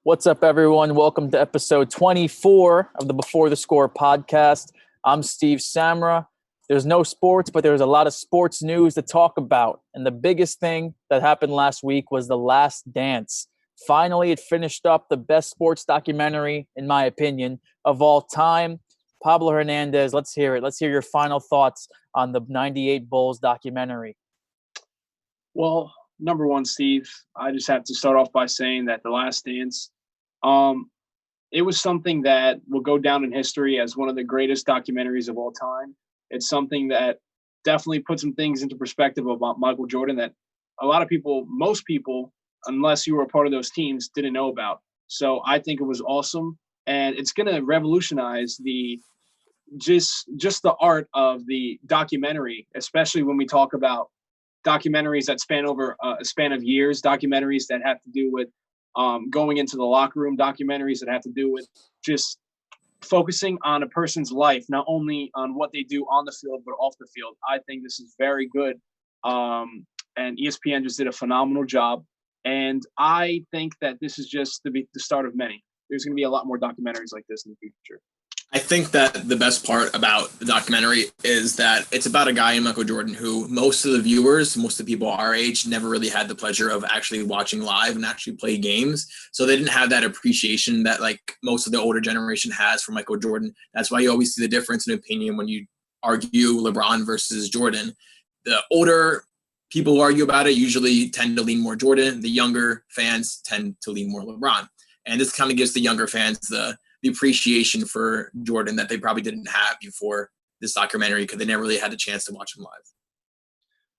What's up, everyone? Welcome to episode 24 of the Before the Score podcast. I'm Steve Samra. There's no sports, but there's a lot of sports news to talk about. And the biggest thing that happened last week was The Last Dance. Finally, it finished up the best sports documentary, in my opinion, of all time. Pablo Hernandez, let's hear it. Let's hear your final thoughts on the 98 Bulls documentary. Well, number one, Steve, I just have to start off by saying that The Last Dance, it was something that will go down in history as one of the greatest documentaries of all time. It's something that definitely put some things into perspective about Michael Jordan that a lot of people, most people, unless you were a part of those teams, didn't know about. So I think it was awesome, and it's going to revolutionize the just the art of the documentary, especially when we talk about documentaries that span over a span of years, documentaries that have to do with going into the locker room, documentaries that have to do with just focusing on a person's life, not only on what they do on the field, but off the field. I think this is very good. And ESPN just did a phenomenal job. And I think that this is just the start of many. There's going to be a lot more documentaries like this in the future. I think that the best part about the documentary is that it's about a guy in Michael Jordan who most of the viewers, most of the people our age never really had the pleasure of actually watching live and actually play games. So they didn't have that appreciation that like most of the older generation has for Michael Jordan. That's why you always see the difference in opinion when you argue LeBron versus Jordan. The older people who argue about it usually tend to lean more Jordan. The younger fans tend to lean more LeBron. And this kind of gives the younger fans the appreciation for Jordan that they probably didn't have before this documentary because they never really had a chance to watch him live.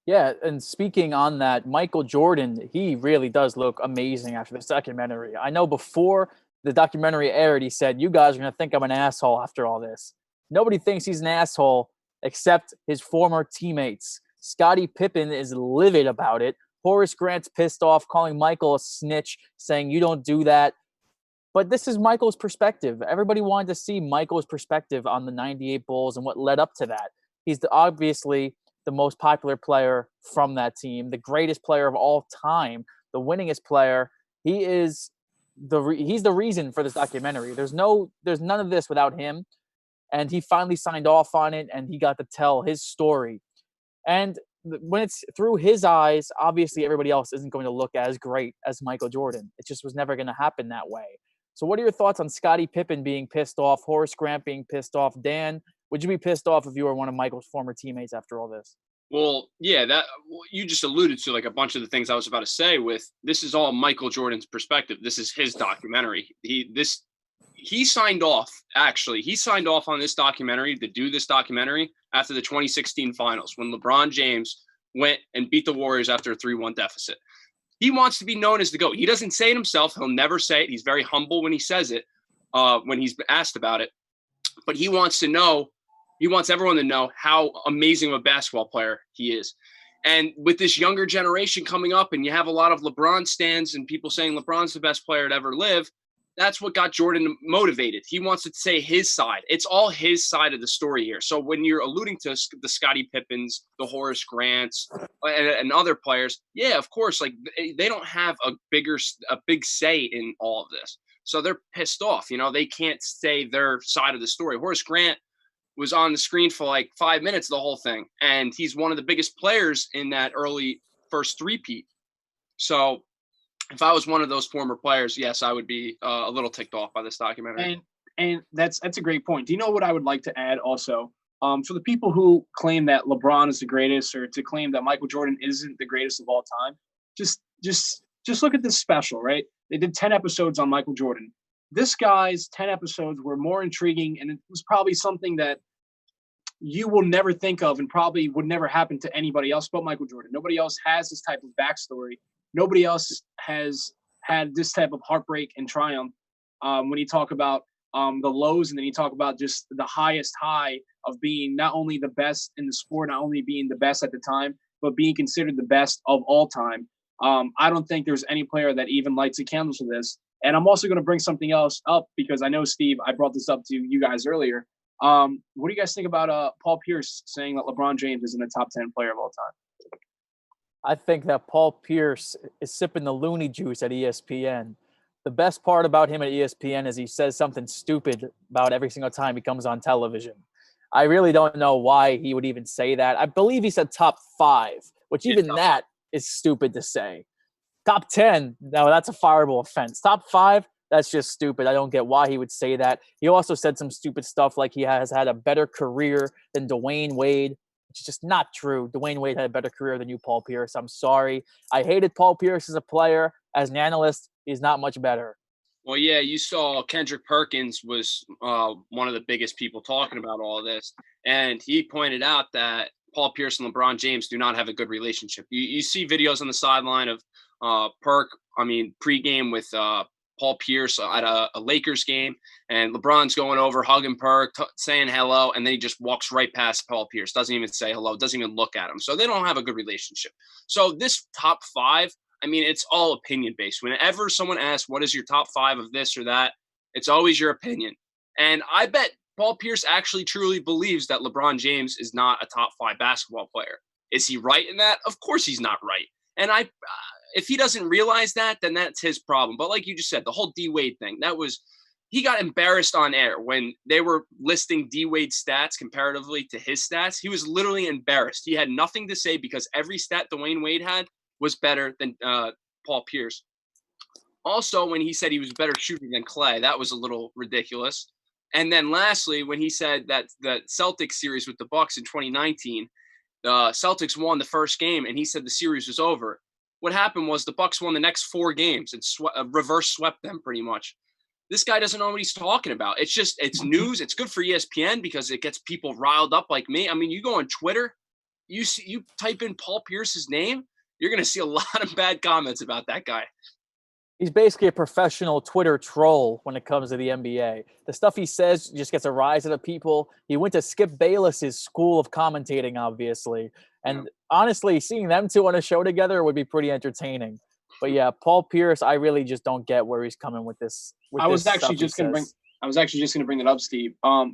Yeah, and speaking on that, Michael Jordan, he really does look amazing after this documentary. I know before the documentary aired, he said, you guys are going to think I'm an asshole after all this. Nobody thinks he's an asshole except his former teammates. Scottie Pippen is livid about it. Horace Grant's pissed off, calling Michael a snitch, saying you don't do that. But this is Michael's perspective. Everybody wanted to see Michael's perspective on the 98 Bulls and what led up to that. He's obviously the most popular player from that team, the greatest player of all time, the winningest player. He's the reason for this documentary. There's none of this without him. And he finally signed off on it, and he got to tell his story. And when it's through his eyes, obviously everybody else isn't going to look as great as Michael Jordan. It just was never going to happen that way. So what are your thoughts on Scottie Pippen being pissed off, Horace Grant being pissed off? Dan, would you be pissed off if you were one of Michael's former teammates after all this? Well, yeah, that you just alluded to like a bunch of the things I was about to say with this is all Michael Jordan's perspective. This is his documentary. He signed off, actually. He signed off on this documentary to do this documentary after the 2016 finals when LeBron James went and beat the Warriors after a 3-1 deficit. He wants to be known as the GOAT. He doesn't say it himself. He'll never say it. He's very humble when he says it, when he's asked about it. But he wants everyone to know how amazing of a basketball player he is. And with this younger generation coming up, and you have a lot of LeBron stans and people saying LeBron's the best player to ever live, that's what got Jordan motivated. He wants to say his side. It's all his side of the story here. So when you're alluding to the Scottie Pippens, the Horace Grants, and other players, yeah, of course, like they don't have a big say in all of this. So they're pissed off. You know, they can't say their side of the story. Horace Grant was on the screen for like 5 minutes, the whole thing. And he's one of the biggest players in that early first three-peat. So if I was one of those former players, yes, I would be a little ticked off by this documentary. And that's a great point. Do you know what I would like to add also? For the people who claim that LeBron is the greatest or to claim that Michael Jordan isn't the greatest of all time, just look at this special, right? They did 10 episodes on Michael Jordan. This guy's 10 episodes were more intriguing, and it was probably something that you will never think of and probably would never happen to anybody else but Michael Jordan. Nobody else has this type of backstory. Nobody else has had this type of heartbreak and triumph. When you talk about the lows, and then you talk about just the highest high of being not only the best in the sport, not only being the best at the time, but being considered the best of all time. I don't think there's any player that even lights a candle to this. And I'm also going to bring something else up because I know, Steve, I brought this up to you guys earlier. What do you guys think about Paul Pierce saying that LeBron James isn't a top 10 player of all time? I think that Paul Pierce is sipping the loony juice at ESPN. The best part about him at ESPN is he says something stupid about every single time he comes on television. I really don't know why he would even say that. I believe he said top 5, which even that is stupid to say. Top 10, no, that's a fireable offense. Top 5, that's just stupid. I don't get why he would say that. He also said some stupid stuff like he has had a better career than Dwayne Wade, which is just not true. Dwayne Wade had a better career than you, Paul Pierce. I'm sorry. I hated Paul Pierce as a player. As an analyst, he's not much better. Well, yeah, you saw Kendrick Perkins was one of the biggest people talking about all of this. And he pointed out that Paul Pierce and LeBron James do not have a good relationship. You see videos on the sideline of pregame with Paul Pierce at a Lakers game, and LeBron's going over, hugging Perk, saying hello, and then he just walks right past Paul Pierce, doesn't even say hello, doesn't even look at him. So they don't have a good relationship. So this top 5, I mean, it's all opinion-based. Whenever someone asks, what is your top 5 of this or that, it's always your opinion. And I bet Paul Pierce actually truly believes that LeBron James is not a top 5 basketball player. Is he right in that? Of course he's not right. And if he doesn't realize that, then that's his problem. But like you just said, the whole D-Wade thing, he got embarrassed on air when they were listing D-Wade's stats comparatively to his stats. He was literally embarrassed. He had nothing to say because every stat Dwayne Wade had was better than Paul Pierce. Also, when he said he was a better shooter than Clay, that was a little ridiculous. And then lastly, when he said that the Celtics series with the Bucks in 2019, the Celtics won the first game, and he said the series was over. What happened was the Bucks won the next 4 games and reverse swept them pretty much. This guy doesn't know what he's talking about. It's news. It's good for ESPN because it gets people riled up like me. I mean, you go on Twitter, you type in Paul Pierce's name, you're going to see a lot of bad comments about that guy. He's basically a professional Twitter troll when it comes to the NBA. The stuff he says just gets a rise out of people. He went to Skip Bayless's school of commentating, obviously. And honestly, seeing them two on a show together would be pretty entertaining. But yeah, Paul Pierce, I really just don't get where he's coming with this. I was actually just going to bring that up, Steve.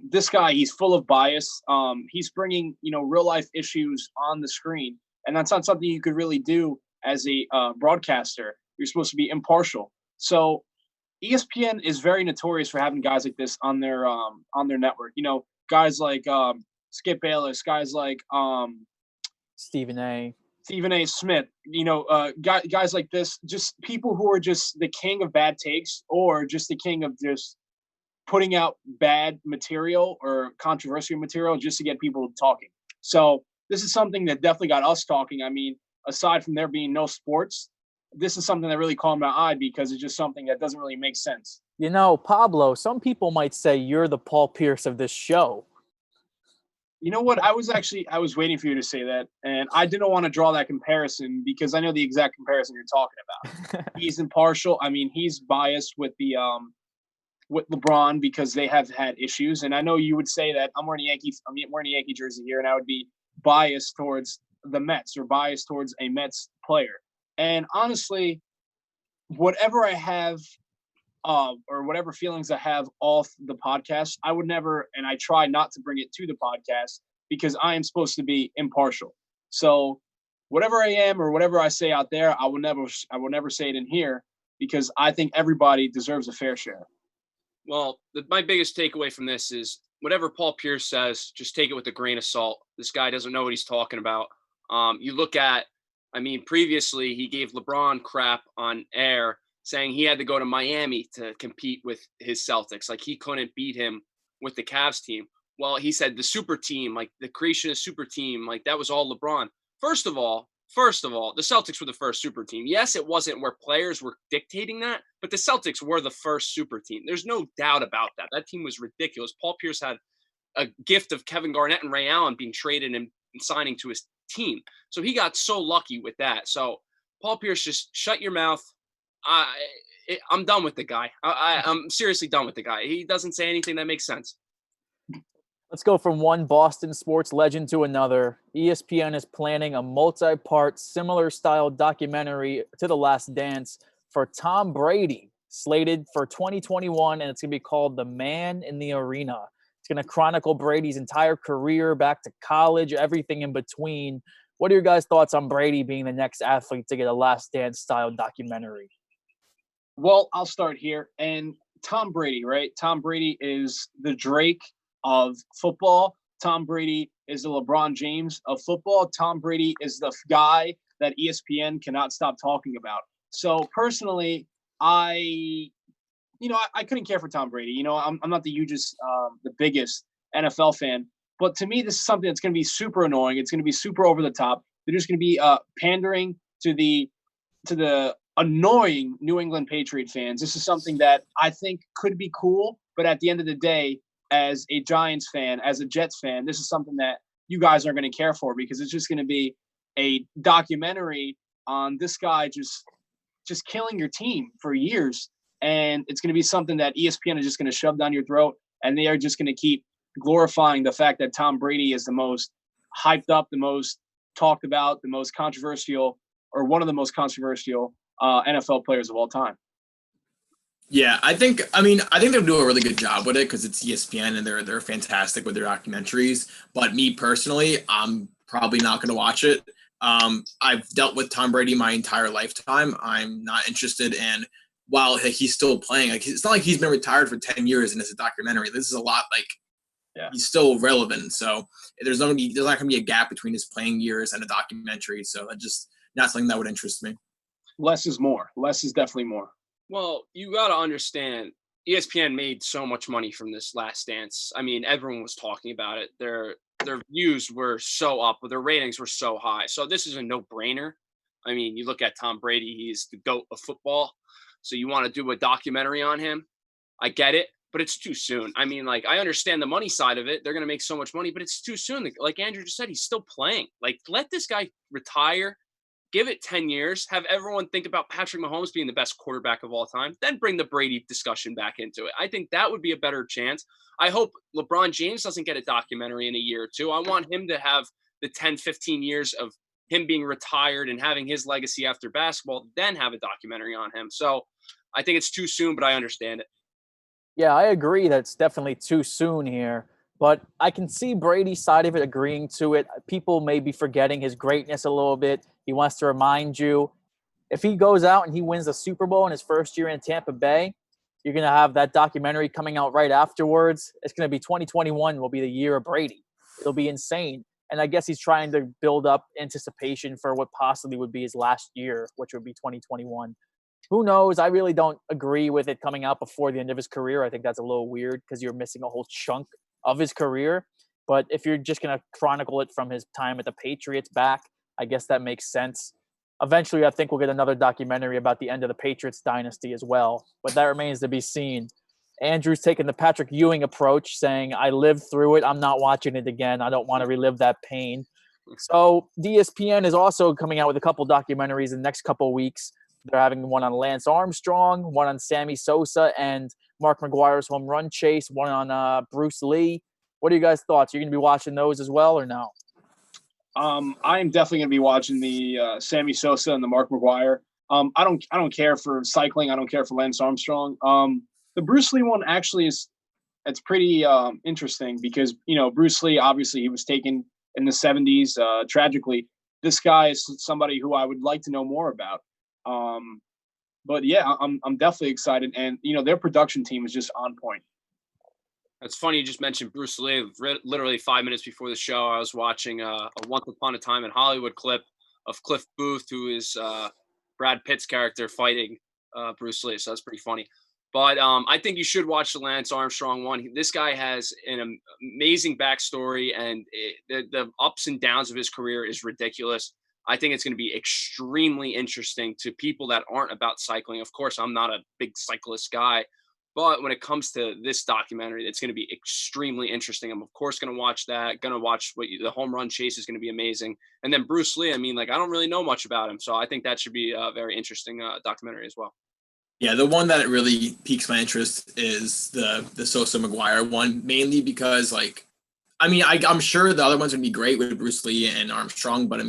This guy, he's full of bias. He's bringing, real life issues on the screen. And that's not something you could really do as a broadcaster. You're supposed to be impartial. So ESPN is very notorious for having guys like this on their network. Guys like Skip Bayless, guys like Stephen A. Smith. Guys like this, just people who are just the king of bad takes or just the king of just putting out bad material or controversial material just to get people talking. So this is something that definitely got us talking. I mean, aside from there being no sports, this is something that really caught my eye because it's just something that doesn't really make sense. Pablo, some people might say you're the Paul Pierce of this show. You know what? I was waiting for you to say that, and I didn't want to draw that comparison because I know the exact comparison you're talking about. He's impartial. I mean, he's biased with with LeBron because they have had issues, and I know you would say that I'm wearing a Yankee jersey here, and I would be biased towards the Mets or biased towards a Mets player. And honestly, whatever I have or whatever feelings I have off the podcast, I would never, and I try not to bring it to the podcast because I am supposed to be impartial. So whatever I am or whatever I say out there, I will never say it in here because I think everybody deserves a fair share. Well, my biggest takeaway from this is whatever Paul Pierce says, just take it with a grain of salt. This guy doesn't know what he's talking about. You look at, previously he gave LeBron crap on air saying he had to go to Miami to compete with his Celtics. Like he couldn't beat him with the Cavs team. Well, he said the super team, like the creation of super team, like that was all LeBron. First of all, the Celtics were the first super team. Yes, it wasn't where players were dictating that, but the Celtics were the first super team. There's no doubt about that. That team was ridiculous. Paul Pierce had a gift of Kevin Garnett and Ray Allen being traded and signing to his team. So he got so lucky with that. So Paul Pierce, just shut your mouth. I'm done with the guy. I'm seriously done with the guy. He doesn't say anything that makes sense. Let's go from one Boston sports legend to another. ESPN is planning a multi-part, similar-style documentary to The Last Dance for Tom Brady, slated for 2021, and it's going to be called The Man in the Arena. It's going to chronicle Brady's entire career, back to college, everything in between. What are your guys' thoughts on Brady being the next athlete to get a Last Dance-style documentary? Well, I'll start here. And Tom Brady, right? Tom Brady is the Drake of football. Tom Brady is the LeBron James of football. Tom Brady is the guy that ESPN cannot stop talking about. So personally, I couldn't care for Tom Brady. I'm not the biggest NFL fan, but to me, this is something that's going to be super annoying. It's going to be super over the top. They're just going to be pandering to the annoying New England Patriot fans. This is something that I think could be cool, but at the end of the day, as a Giants fan, as a Jets fan, this is something that you guys aren't going to care for because it's just going to be a documentary on this guy just killing your team for years. And it's going to be something that ESPN is just going to shove down your throat, and they are just going to keep glorifying the fact that Tom Brady is the most hyped up, the most talked about, the most controversial, or one of the most controversial NFL players of all time. Yeah, I think they'll do a really good job with it because it's ESPN and they're fantastic with their documentaries. But me personally, I'm probably not going to watch it. I've dealt with Tom Brady my entire lifetime. I'm not interested in while he's still playing. Like, it's not like he's been retired for 10 years and it's a documentary. This is a lot he's still relevant. So there's not going to be a gap between his playing years and a documentary. So that's just not something that would interest me. Less is more. Less is definitely more. Well, you got to understand, ESPN made so much money from this Last Dance. I mean, everyone was talking about it. Their views were so up, their ratings were so high. So this is a no-brainer. I mean, you look at Tom Brady, he's the GOAT of football. So you want to do a documentary on him? I get it, but it's too soon. I mean, I understand the money side of it. They're going to make so much money, but it's too soon. Like Andrew just said, he's still playing. Let this guy retire. Give it 10 years, have everyone think about Patrick Mahomes being the best quarterback of all time, then bring the Brady discussion back into it. I think that would be a better chance. I hope LeBron James doesn't get a documentary in a year or two. I want him to have the 10, 15 years of him being retired and having his legacy after basketball, then have a documentary on him. So I think it's too soon, but I understand it. Yeah, I agree that it's definitely too soon here. But I can see Brady's side of it agreeing to it. People may be forgetting his greatness a little bit. He wants to remind you. If he goes out and he wins the Super Bowl in his first year in Tampa Bay, you're going to have that documentary coming out right afterwards. It's going to be 2021 will be the year of Brady. It'll be insane. And I guess he's trying to build up anticipation for what possibly would be his last year, which would be 2021. Who knows? I really don't agree with it coming out before the end of his career. I think that's a little weird because you're missing a whole chunk of his career. But if you're just going to chronicle it from his time at the Patriots back, I guess that makes sense. Eventually, I think we'll get another documentary about the end of the Patriots dynasty as well. But that remains to be seen. Andrew's taking the Patrick Ewing approach, saying, I lived through it. I'm not watching it again. I don't want to relive that pain. So ESPN is also coming out with a couple documentaries in the next couple of weeks. They're having one on Lance Armstrong, one on Sammy Sosa and Mark McGwire's home run chase, one on Bruce Lee. What are you guys' thoughts? Are you going to be watching those as well or no? I am definitely going to be watching the Sammy Sosa and the Mark McGwire. I don't care for cycling. I don't care for Lance Armstrong. The Bruce Lee one actually it's pretty interesting because, Bruce Lee, obviously he was taken in the 70s tragically. This guy is somebody who I would like to know more about. But yeah, I'm definitely excited, and their production team is just on point. It's funny you just mentioned Bruce Lee. Literally 5 minutes before the show, I was watching a Once Upon a Time in Hollywood clip of Cliff Booth, who is Brad Pitt's character, fighting Bruce Lee. So that's pretty funny. But I think you should watch the Lance Armstrong one. This guy has an amazing backstory, and the ups and downs of his career is ridiculous. I think it's going to be extremely interesting to people that aren't about cycling. Of course, I'm not a big cyclist guy, but when it comes to this documentary, it's going to be extremely interesting. I'm, of course, going to watch that, going to watch the home run chase is going to be amazing. And then Bruce Lee, I don't really know much about him. So I think that should be a very interesting documentary as well. Yeah, the one that really piques my interest is the Sosa McGwire one, mainly because, I'm sure the other ones would be great with Bruce Lee and Armstrong, but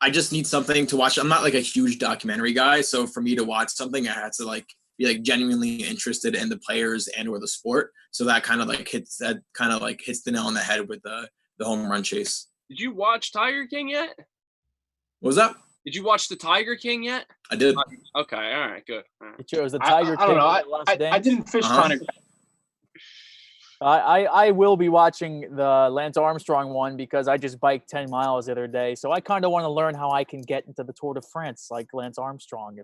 I just need something to watch. I'm not a huge documentary guy, so for me to watch something, I had to be genuinely interested in the players and or the sport. So that kind of hits the nail on the head with the home run chase. Did you watch Tiger King yet? What was that? Did you watch the Tiger King yet? I did. Okay, all right, good. All right. You chose the Tiger I King. don't know. for Last I Dance? didn't fish Uh-huh. kind of. I will be watching the Lance Armstrong one because I just biked 10 miles the other day. So I kind of want to learn how I can get into the Tour de France like Lance Armstrong,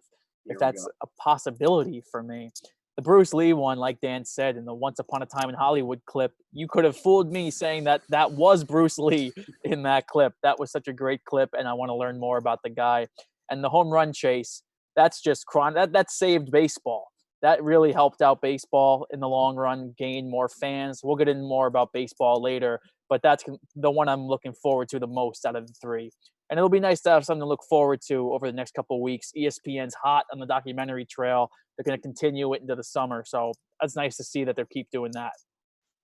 if that's a possibility for me. The Bruce Lee one, like Dan said, in the Once Upon a Time in Hollywood clip, you could have fooled me saying that that was Bruce Lee in that clip. That was such a great clip, and I want to learn more about the guy. And the home run chase, that's just that saved baseball. That really helped out baseball in the long run, gain more fans. We'll get in more about baseball later, but that's the one I'm looking forward to the most out of the three. And it'll be nice to have something to look forward to over the next couple of weeks. ESPN's hot on the documentary trail. They're going to continue it into the summer. So that's nice to see that they keep doing that.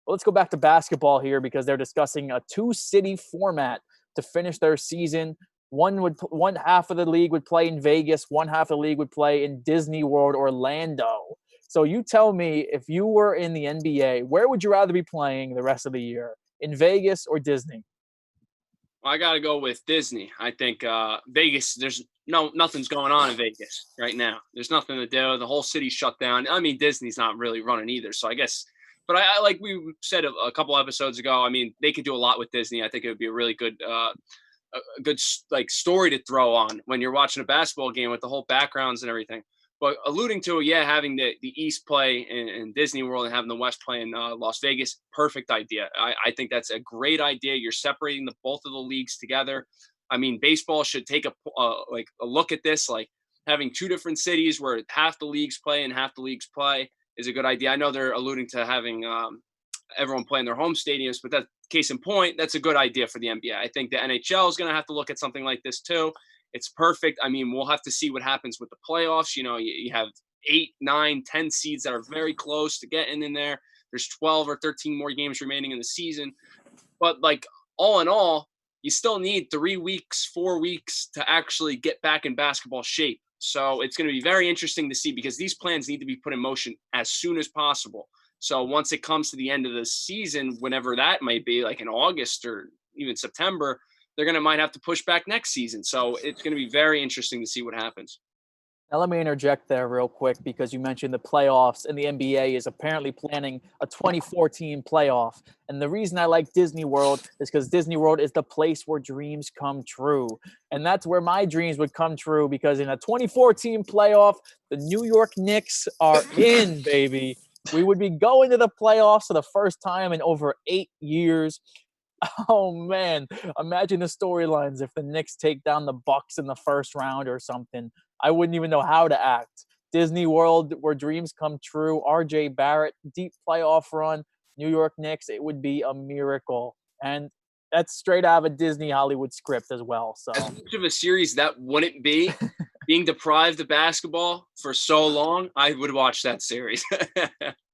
Well, let's go back to basketball here because they're discussing a 2-city format to finish their season. One half of the league would play in Vegas, one half of the league would play in Disney World, Orlando. So you tell me, if you were in the NBA, where would you rather be playing the rest of the year? In Vegas or Disney? I got to go with Disney. I think Vegas, there's nothing's going on in Vegas right now. There's nothing to do. The whole city's shut down. I mean, Disney's not really running either. So I guess, but I like we said a couple episodes ago, I mean, they could do a lot with Disney. I think it would be a really good a good like story to throw on when you're watching a basketball game with the whole backgrounds and everything. But alluding to, having the East play in Disney World and having the West play in Las Vegas, perfect idea. I think that's a great idea. You're separating both of the leagues together. I mean, baseball should take a look at this, like having two different cities where half the leagues play and half the leagues play is a good idea. I know they're alluding to having everyone play in their home stadiums, but that case in point, that's a good idea for the NBA. I think the NHL is going to have to look at something like this too. It's perfect. I mean, we'll have to see what happens with the playoffs. You know, you have 8, 9, 10 seeds that are very close to getting in there. There's 12 or 13 more games remaining in the season. But like all in all, you still need 3 weeks, 4 weeks to actually get back in basketball shape. So it's going to be very interesting to see because these plans need to be put in motion as soon as possible. So once it comes to the end of the season, whenever that might be, like in August or even September, they're might have to push back next season. So it's going to be very interesting to see what happens. Now, let me interject there real quick because you mentioned the playoffs, and the NBA is apparently planning a 24-team playoff. And the reason I like Disney World is because Disney World is the place where dreams come true. And that's where my dreams would come true because in a 24-team playoff, the New York Knicks are in, baby. We would be going to the playoffs for the first time in over 8 years. Oh, man. Imagine the storylines if the Knicks take down the Bucks in the first round or something. I wouldn't even know how to act. Disney World, where dreams come true. R.J. Barrett, deep playoff run. New York Knicks, it would be a miracle. And that's straight out of a Disney Hollywood script as well. So, as much of a series that wouldn't be, being deprived of basketball for so long, I would watch that series.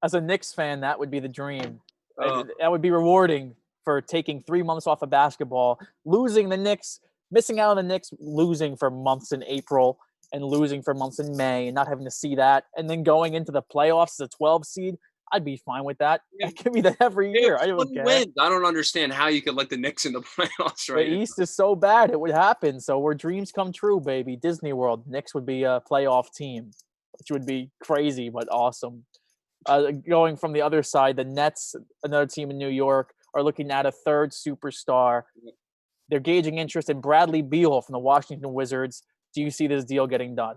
As a Knicks fan, that would be the dream. That would be rewarding for taking 3 months off of basketball, losing the Knicks, missing out on the Knicks, losing for months in April and losing for months in May and not having to see that. And then going into the playoffs as a 12 seed, I'd be fine with that. Yeah. Give me that every year. I don't care. Wins. I don't understand how you could let the Knicks in the playoffs right The now. East is so bad, it would happen. So where dreams come true, baby. Disney World, Knicks would be a playoff team, which would be crazy but awesome. Going from the other side, the Nets, another team in New York, are looking at a third superstar. They're gauging interest in Bradley Beal from the Washington Wizards. Do you see this deal getting done?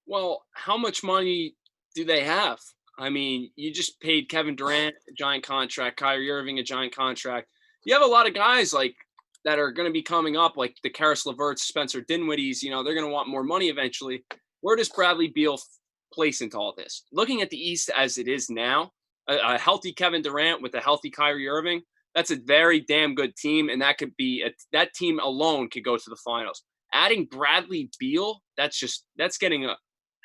Well, how much money do they have? I mean, you just paid Kevin Durant a giant contract, Kyrie Irving a giant contract. You have a lot of guys like that are going to be coming up, like the Karis LeVerts, Spencer Dinwiddie's. You know, they're going to want more money eventually. Where does Bradley Beal place into all this? Looking at the East as it is now, a healthy Kevin Durant with a healthy Kyrie Irving, that's a very damn good team, and that could be that team alone could go to the finals. Adding Bradley Beal, that's getting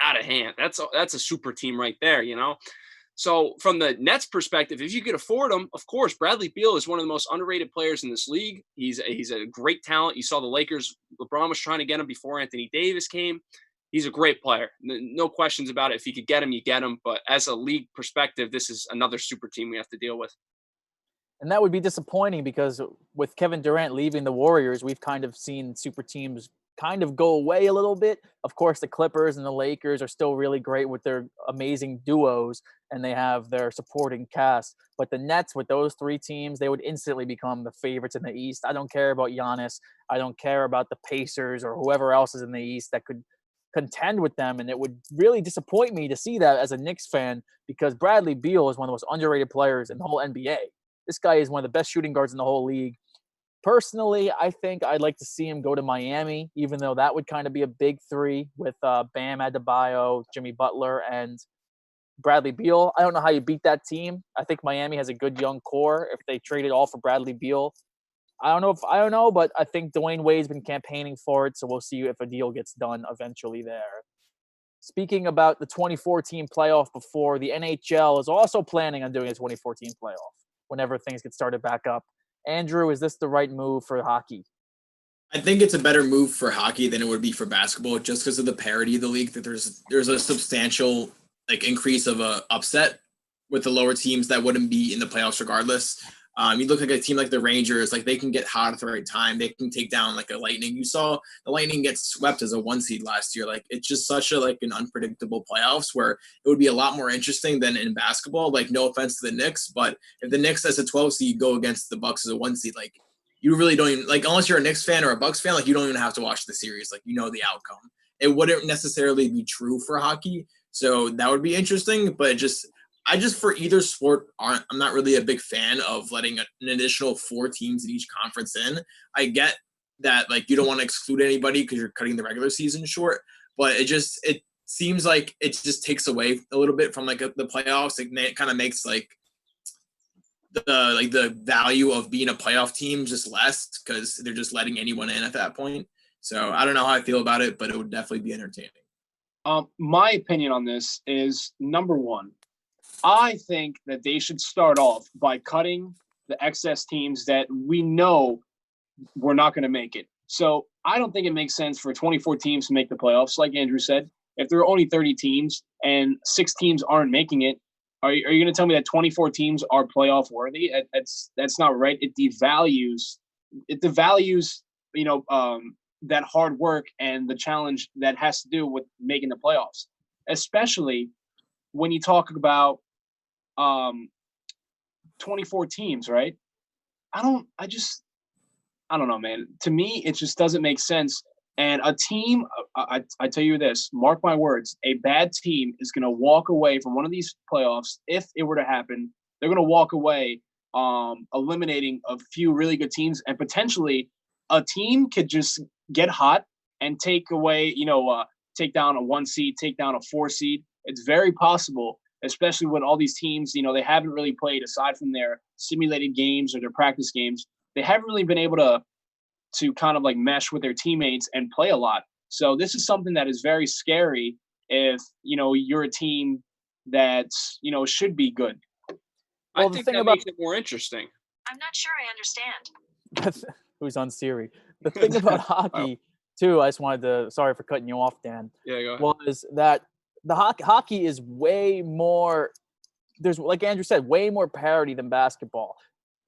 out of hand. That's a super team right there, you know. So from the Nets perspective, if you could afford him, of course, Bradley Beal is one of the most underrated players in this league. He's a great talent. You saw the Lakers. LeBron was trying to get him before Anthony Davis came. He's a great player. No questions about it. If you could get him, you get him. But as a league perspective, this is another super team we have to deal with. And that would be disappointing because with Kevin Durant leaving the Warriors, we've kind of seen super teams kind of go away a little bit. Of course, the Clippers and the Lakers are still really great with their amazing duos, and they have their supporting cast. But the Nets, with those three teams, they would instantly become the favorites in the East. I don't care about Giannis. I don't care about the Pacers or whoever else is in the East that could contend with them. And it would really disappoint me to see that as a Knicks fan, because Bradley Beal is one of the most underrated players in the whole NBA. This guy is one of the best shooting guards in the whole league. Personally, I think I'd like to see him go to Miami, even though that would kind of be a big three with Bam Adebayo, Jimmy Butler, and Bradley Beal. I don't know how you beat that team. I think Miami has a good young core if they traded all for Bradley Beal. I don't know, but I think Dwayne Wade's been campaigning for it, so we'll see if a deal gets done eventually there. Speaking about the 2014 playoff before, the NHL is also planning on doing a 2014 playoff whenever things get started back up. Andrew, is this the right move for hockey? I think it's a better move for hockey than it would be for basketball, just because of the parity of the league. That there's a substantial increase of a upset with the lower teams that wouldn't be in the playoffs regardless. You look like a team like the Rangers, they can get hot at the right time. They can take down a Lightning. You saw the Lightning get swept as a 1 seed last year. It's just such an unpredictable playoffs where it would be a lot more interesting than in basketball. No offense to the Knicks, but if the Knicks as a 12 seed go against the Bucks as a 1 seed, you really don't even unless you're a Knicks fan or a Bucks fan, you don't even have to watch the series. You know the outcome. It wouldn't necessarily be true for hockey, so that would be interesting. But I just for either sport, I'm not really a big fan of letting an additional 4 teams in each conference in. I get that you don't want to exclude anybody because you're cutting the regular season short, but it seems like it just takes away a little bit from the playoffs. It kind of makes the value of being a playoff team just less because they're just letting anyone in at that point. So I don't know how I feel about it, but it would definitely be entertaining. My opinion on this is, number one, I think that they should start off by cutting the excess teams that we know we're not going to make it. So I don't think it makes sense for 24 teams to make the playoffs. Like Andrew said, if there are only 30 teams and 6 teams aren't making it, are you going to tell me that 24 teams are playoff worthy? That's not right. It devalues that hard work and the challenge that has to do with making the playoffs, especially when you talk about 24 teams, right? I don't know, man. To me, it just doesn't make sense. And a team, I tell you this, mark my words, a bad team is going to walk away from one of these playoffs. If it were to happen, they're going to walk away eliminating a few really good teams, and potentially a team could just get hot and take away, take down a 1 seed, take down a 4 seed. It's very possible, especially when all these teams, they haven't really played aside from their simulated games or their practice games. They haven't really been able to kind of mesh with their teammates and play a lot. So this is something that is very scary if, you're a team that, should be good. Well, I think that makes it more interesting. I'm not sure I understand. Who's on Siri? The thing about hockey, too, I just wanted to, sorry for cutting you off, Dan. Yeah, go ahead. Was that the hockey is way more, there's, like Andrew said, way more parity than basketball.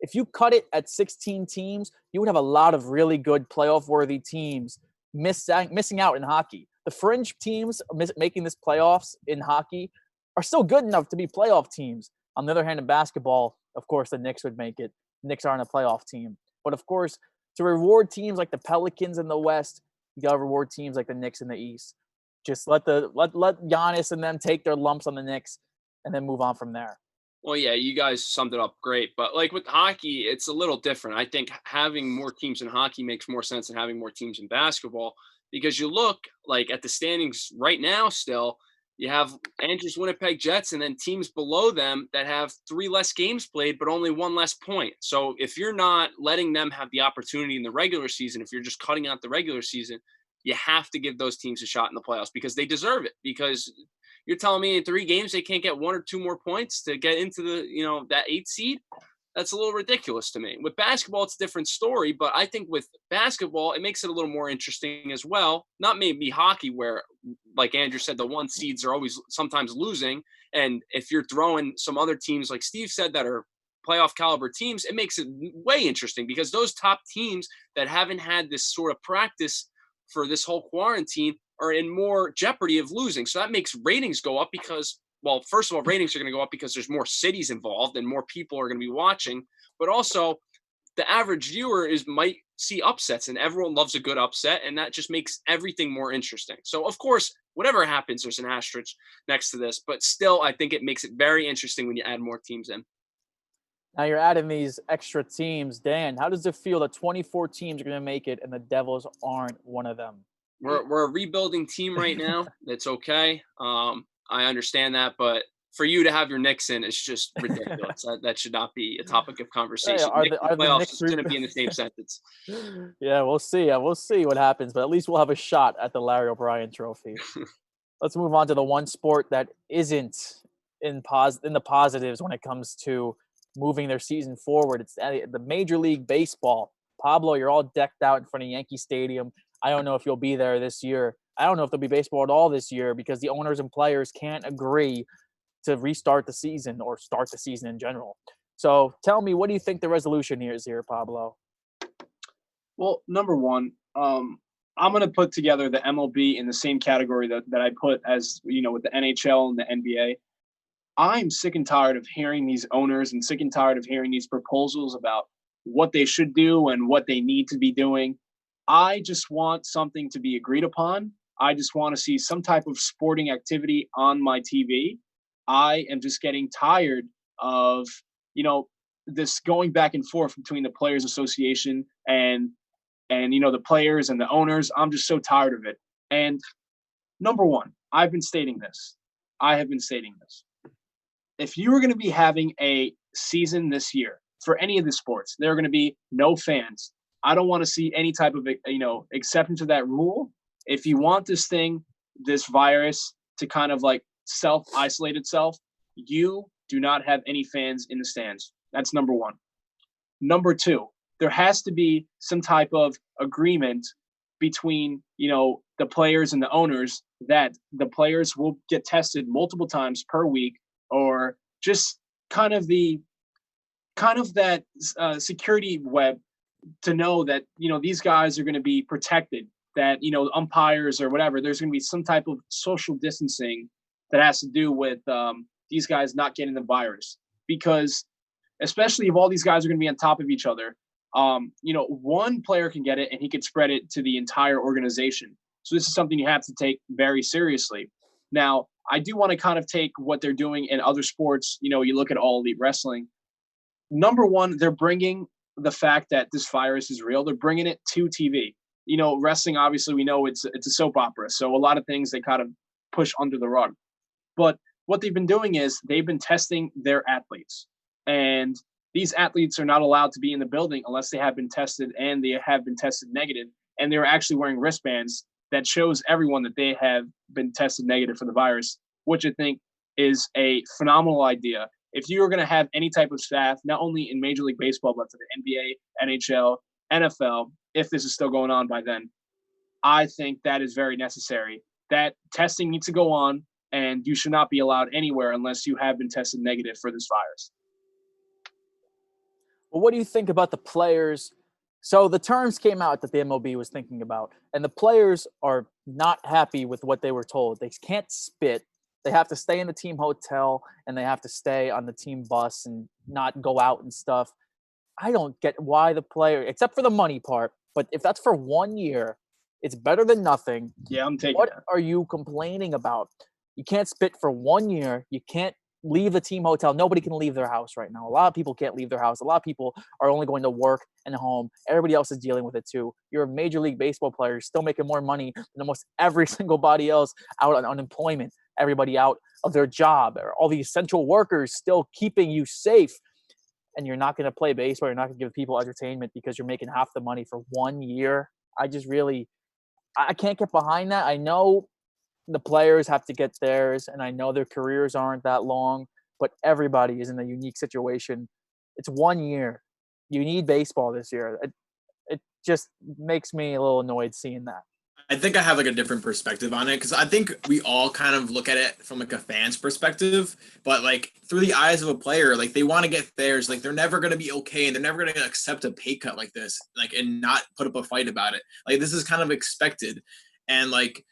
If you cut it at 16 teams, you would have a lot of really good playoff-worthy teams missing out in hockey. The fringe teams making this playoffs in hockey are still good enough to be playoff teams. On the other hand, in basketball, of course, the Knicks would make it. The Knicks aren't a playoff team. But, of course, to reward teams like the Pelicans in the West, you got to reward teams like the Knicks in the East. Just let Giannis and them take their lumps on the Knicks and then move on from there. Well, yeah, you guys summed it up great. But with hockey, it's a little different. I think having more teams in hockey makes more sense than having more teams in basketball, because you look at the standings right now still, you have Andrew's Winnipeg Jets and then teams below them that have 3 less games played but only 1 less point. So if you're not letting them have the opportunity in the regular season, if you're just cutting out the regular season, you have to give those teams a shot in the playoffs because they deserve it. Because you're telling me in 3 games they can't get 1 or 2 more points to get into the that 8 seed? That's a little ridiculous to me. With basketball, it's a different story, but I think with basketball, it makes it a little more interesting as well. Not maybe hockey where, like Andrew said, the 1 seeds are always sometimes losing. And if you're throwing some other teams, like Steve said, that are playoff caliber teams, it makes it way interesting because those top teams that haven't had this sort of practice for this whole quarantine are in more jeopardy of losing. So that makes ratings go up because, well, first of all, ratings are going to go up because there's more cities involved and more people are going to be watching. But also, the average viewer might see upsets, and everyone loves a good upset, and that just makes everything more interesting. So, of course, whatever happens, there's an asterisk next to this, but still, I think it makes it very interesting when you add more teams in. Now you're adding these extra teams. Dan, how does it feel that 24 teams are going to make it and the Devils aren't one of them? We're a rebuilding team right now. It's okay. I understand that, but for you to have your Knicks in is just ridiculous. that should not be a topic of conversation. Are Knicks the playoffs Knicks is going to be in the same sentence. Yeah, we'll see. We'll see what happens, but at least we'll have a shot at the Larry O'Brien Trophy. Let's move on to the one sport that isn't in the positives when it comes to moving their season forward. It's the Major League Baseball. Pablo, you're all decked out in front of Yankee Stadium. I don't know if you'll be there this year. I don't know if there'll be baseball at all this year because the owners and players can't agree to restart the season or start the season in general. So tell me, what do you think the resolution is here, Pablo? Well, number one, I'm going to put together the MLB in the same category that I put as, with the NHL and the NBA. I'm sick and tired of hearing these owners and sick and tired of hearing these proposals about what they should do and what they need to be doing. I just want something to be agreed upon. I just want to see some type of sporting activity on my TV. I am just getting tired of, this going back and forth between the Players Association and the players and the owners. I'm just so tired of it. And number one, I have been stating this. If you were going to be having a season this year for any of the sports, there are going to be no fans. I don't want to see any type of, exception to that rule. If you want this virus to kind of like self-isolate itself, you do not have any fans in the stands. That's number one. Number two, there has to be some type of agreement between, the players and the owners that the players will get tested multiple times per week, or just kind of that security web to know that, these guys are going to be protected, that, umpires or whatever, there's going to be some type of social distancing that has to do with these guys not getting the virus. Because especially if all these guys are going to be on top of each other, one player can get it and he could spread it to the entire organization. So this is something you have to take very seriously. Now, I do want to kind of take what they're doing in other sports. You look at All Elite Wrestling. Number one, they're bringing the fact that this virus is real. They're bringing it to TV. Wrestling, obviously, we know it's a soap opera. So a lot of things they kind of push under the rug. But what they've been doing is they've been testing their athletes. And these athletes are not allowed to be in the building unless they have been tested and they have been tested negative. And they're actually wearing wristbands that shows everyone that they have been tested negative for the virus, which I think is a phenomenal idea. If you are going to have any type of staff, not only in Major League Baseball, but for the NBA, NHL, NFL, if this is still going on by then, I think that is very necessary. That testing needs to go on, and you should not be allowed anywhere unless you have been tested negative for this virus. Well, what do you think about the players? So the terms came out that the MLB was thinking about, and the players are not happy with what they were told. They can't spit. They have to stay in the team hotel, and they have to stay on the team bus and not go out and stuff. I don't get why the player, except for the money part, but if that's for 1 year, it's better than nothing. Yeah, I'm taking What that. are you complaining about? You can't spit for 1 year. You can't leave the team hotel. Nobody can leave their house right now. A lot of people can't leave their house. A lot of people are only going to work and home. Everybody else is dealing with it too. You're a Major League Baseball player. You're still making more money than almost every single body else out on unemployment. Everybody out of their job, or all the essential workers still keeping you safe. And you're not going to play baseball. You're not going to give people entertainment because you're making half the money for 1 year. I can't get behind that. I know the players have to get theirs, and I know their careers aren't that long, but everybody is in a unique situation. It's 1 year. You need baseball this year. It just makes me a little annoyed seeing that. I think I have like a different perspective on it because I think we all kind of look at it from like a fan's perspective, but like through the eyes of a player, like they want to get theirs. Like they're never going to be okay and they're never going to accept a pay cut like this, like and not put up a fight about it. Like this is kind of expected. And like,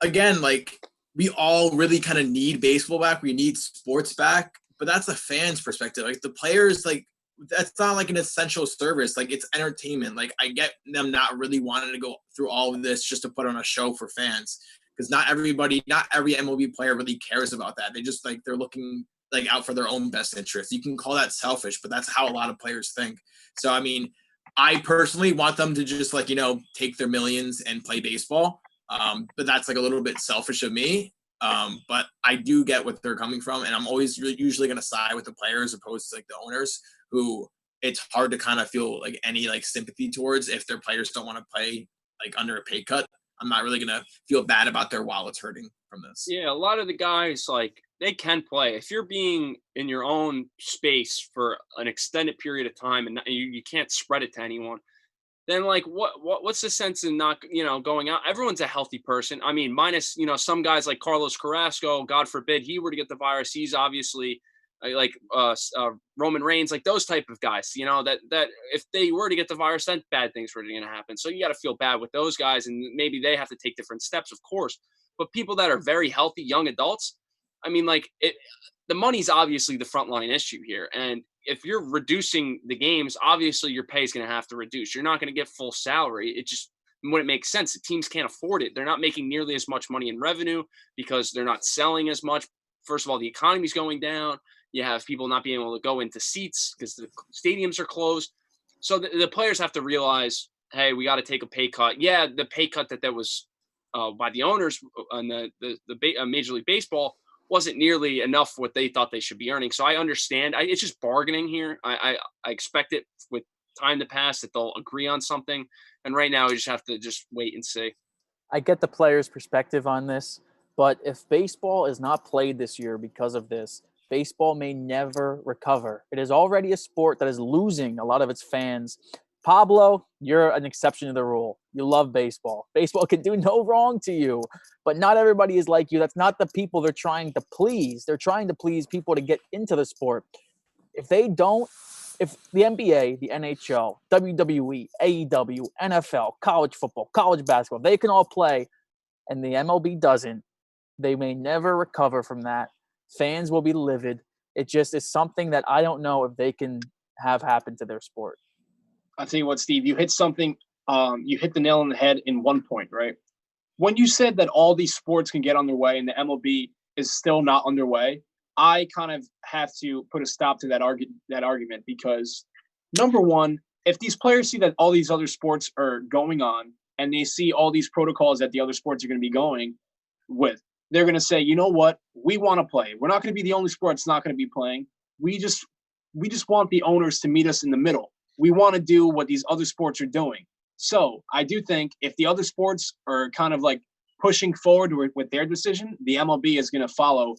again, like we all really kind of need baseball back. We need sports back, but that's the fans' perspective. Like the players, like that's not like an essential service. Like it's entertainment. Like I get them not really wanting to go through all of this just to put on a show for fans because not every MLB player really cares about that. They just like they're looking like out for their own best interest. You can call that selfish, but that's how a lot of players think. So I mean, I personally want them to just like take their millions and play baseball. But that's like a little bit selfish of me. But I do get what they're coming from, and I'm always usually going to side with the players opposed to like the owners, who it's hard to kind of feel like any like sympathy towards if their players don't want to play like under a pay cut. I'm not really going to feel bad about their wallets hurting from this. Yeah, a lot of the guys, like, they can play. If you're being in your own space for an extended period of time and you can't spread it to anyone, then like what's the sense in not going out? Everyone's a healthy person. I mean, minus some guys like Carlos Carrasco. God forbid he were to get the virus. He's obviously like Roman Reigns, like those type of guys. That if they were to get the virus, then bad things were going to happen. So you got to feel bad with those guys, and maybe they have to take different steps, of course. But people that are very healthy, young adults, I mean, like the money's obviously the frontline issue here, and if you're reducing the games, obviously your pay is going to have to reduce. You're not going to get full salary. It just wouldn't make sense. The teams can't afford it. They're not making nearly as much money in revenue because they're not selling as much. First of all, the economy's going down. You have people not being able to go into seats because the stadiums are closed. So the players have to realize, hey, we got to take a pay cut. Yeah, the pay cut that was by the owners on the Major League Baseball wasn't nearly enough what they thought they should be earning. So I understand. It's just bargaining here. I expect it with time to pass that they'll agree on something. And right now we just have to just wait and see. I get the players' perspective on this, but if baseball is not played this year because of this, baseball may never recover. It is already a sport that is losing a lot of its fans. Pablo, you're an exception to the rule. You love baseball. Baseball can do no wrong to you, but not everybody is like you. That's not the people they're trying to please. They're trying to please people to get into the sport. If the NBA, the NHL, WWE, AEW, NFL, college football, college basketball, they can all play and the MLB doesn't, they may never recover from that. Fans will be livid. It just is something that I don't know if they can have happen to their sport. I'll tell you what, Steve, you hit something, you hit the nail on the head in one point, right? When you said that all these sports can get underway and the MLB is still not underway, I kind of have to put a stop to that argument because, number one, if these players see that all these other sports are going on and they see all these protocols that the other sports are going to be going with, they're going to say, you know what, we want to play. We're not going to be the only sport that's not going to be playing. We just want the owners to meet us in the middle. We want to do what these other sports are doing. So I do think if the other sports are kind of like pushing forward with their decision, the MLB is going to follow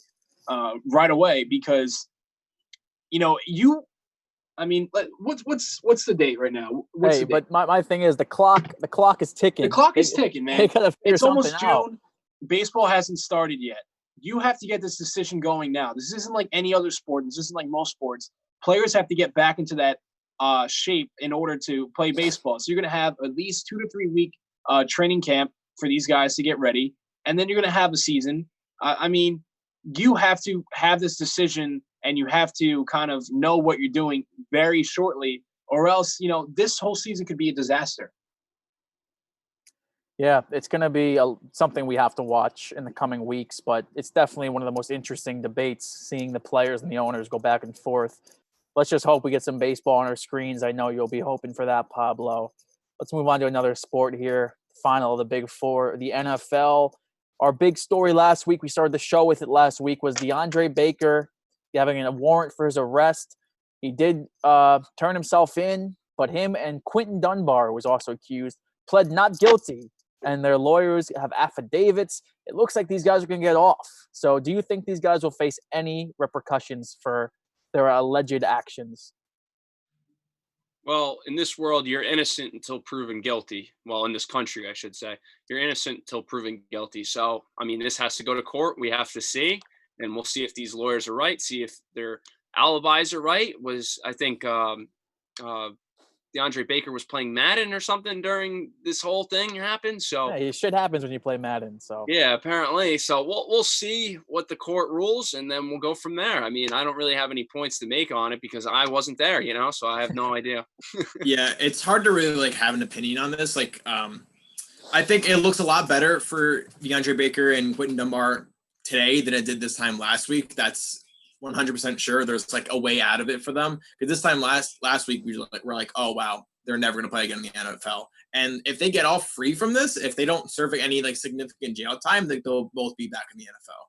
right away because, what's the date right now? But my thing is the clock is ticking. The clock is ticking, man. They gotta figure it's almost June. out. Baseball hasn't started yet. You have to get this decision going now. This isn't like any other sport. This isn't like most sports. Players have to get back into that shape in order to play baseball. So you're going to have at least 2 to 3 week training camp for these guys to get ready. And then you're going to have a season. You have to have this decision and you have to kind of know what you're doing very shortly, or else, this whole season could be a disaster. Yeah, it's going to be something we have to watch in the coming weeks, but it's definitely one of the most interesting debates, seeing the players and the owners go back and forth. Let's just hope we get some baseball on our screens. I know you'll be hoping for that, Pablo. Let's move on to another sport here. Final of the Big Four, the NFL. Our big story last week, we started the show with it last week, was DeAndre Baker having a warrant for his arrest. He did turn himself in, but him and Quentin Dunbar, who was also accused, pled not guilty. And their lawyers have affidavits. It looks like these guys are going to get off. So do you think these guys will face any repercussions for their alleged actions? Well, in this world, you're innocent until proven guilty. Well, in this country, I should say, you're innocent until proven guilty. So, I mean, this has to go to court. We have to see, and we'll see if these lawyers are right. See if their alibis are right. I think DeAndre Baker was playing Madden or something during this whole thing happened. So Hey, shit happens when you play Madden. So yeah, apparently. So we'll see what the court rules, and then we'll go from there. I mean, I don't really have any points to make on it because I wasn't there, so I have no idea. Yeah, it's hard to really like have an opinion on this. Like, I think it looks a lot better for DeAndre Baker and Quentin Dunbar today than it did this time last week. That's 100% sure. There's like a way out of it for them, because this time last week we're like, oh wow, they're never going to play again in the NFL. And if they get off free from this, if they don't serve any like significant jail time, they'll both be back in the NFL.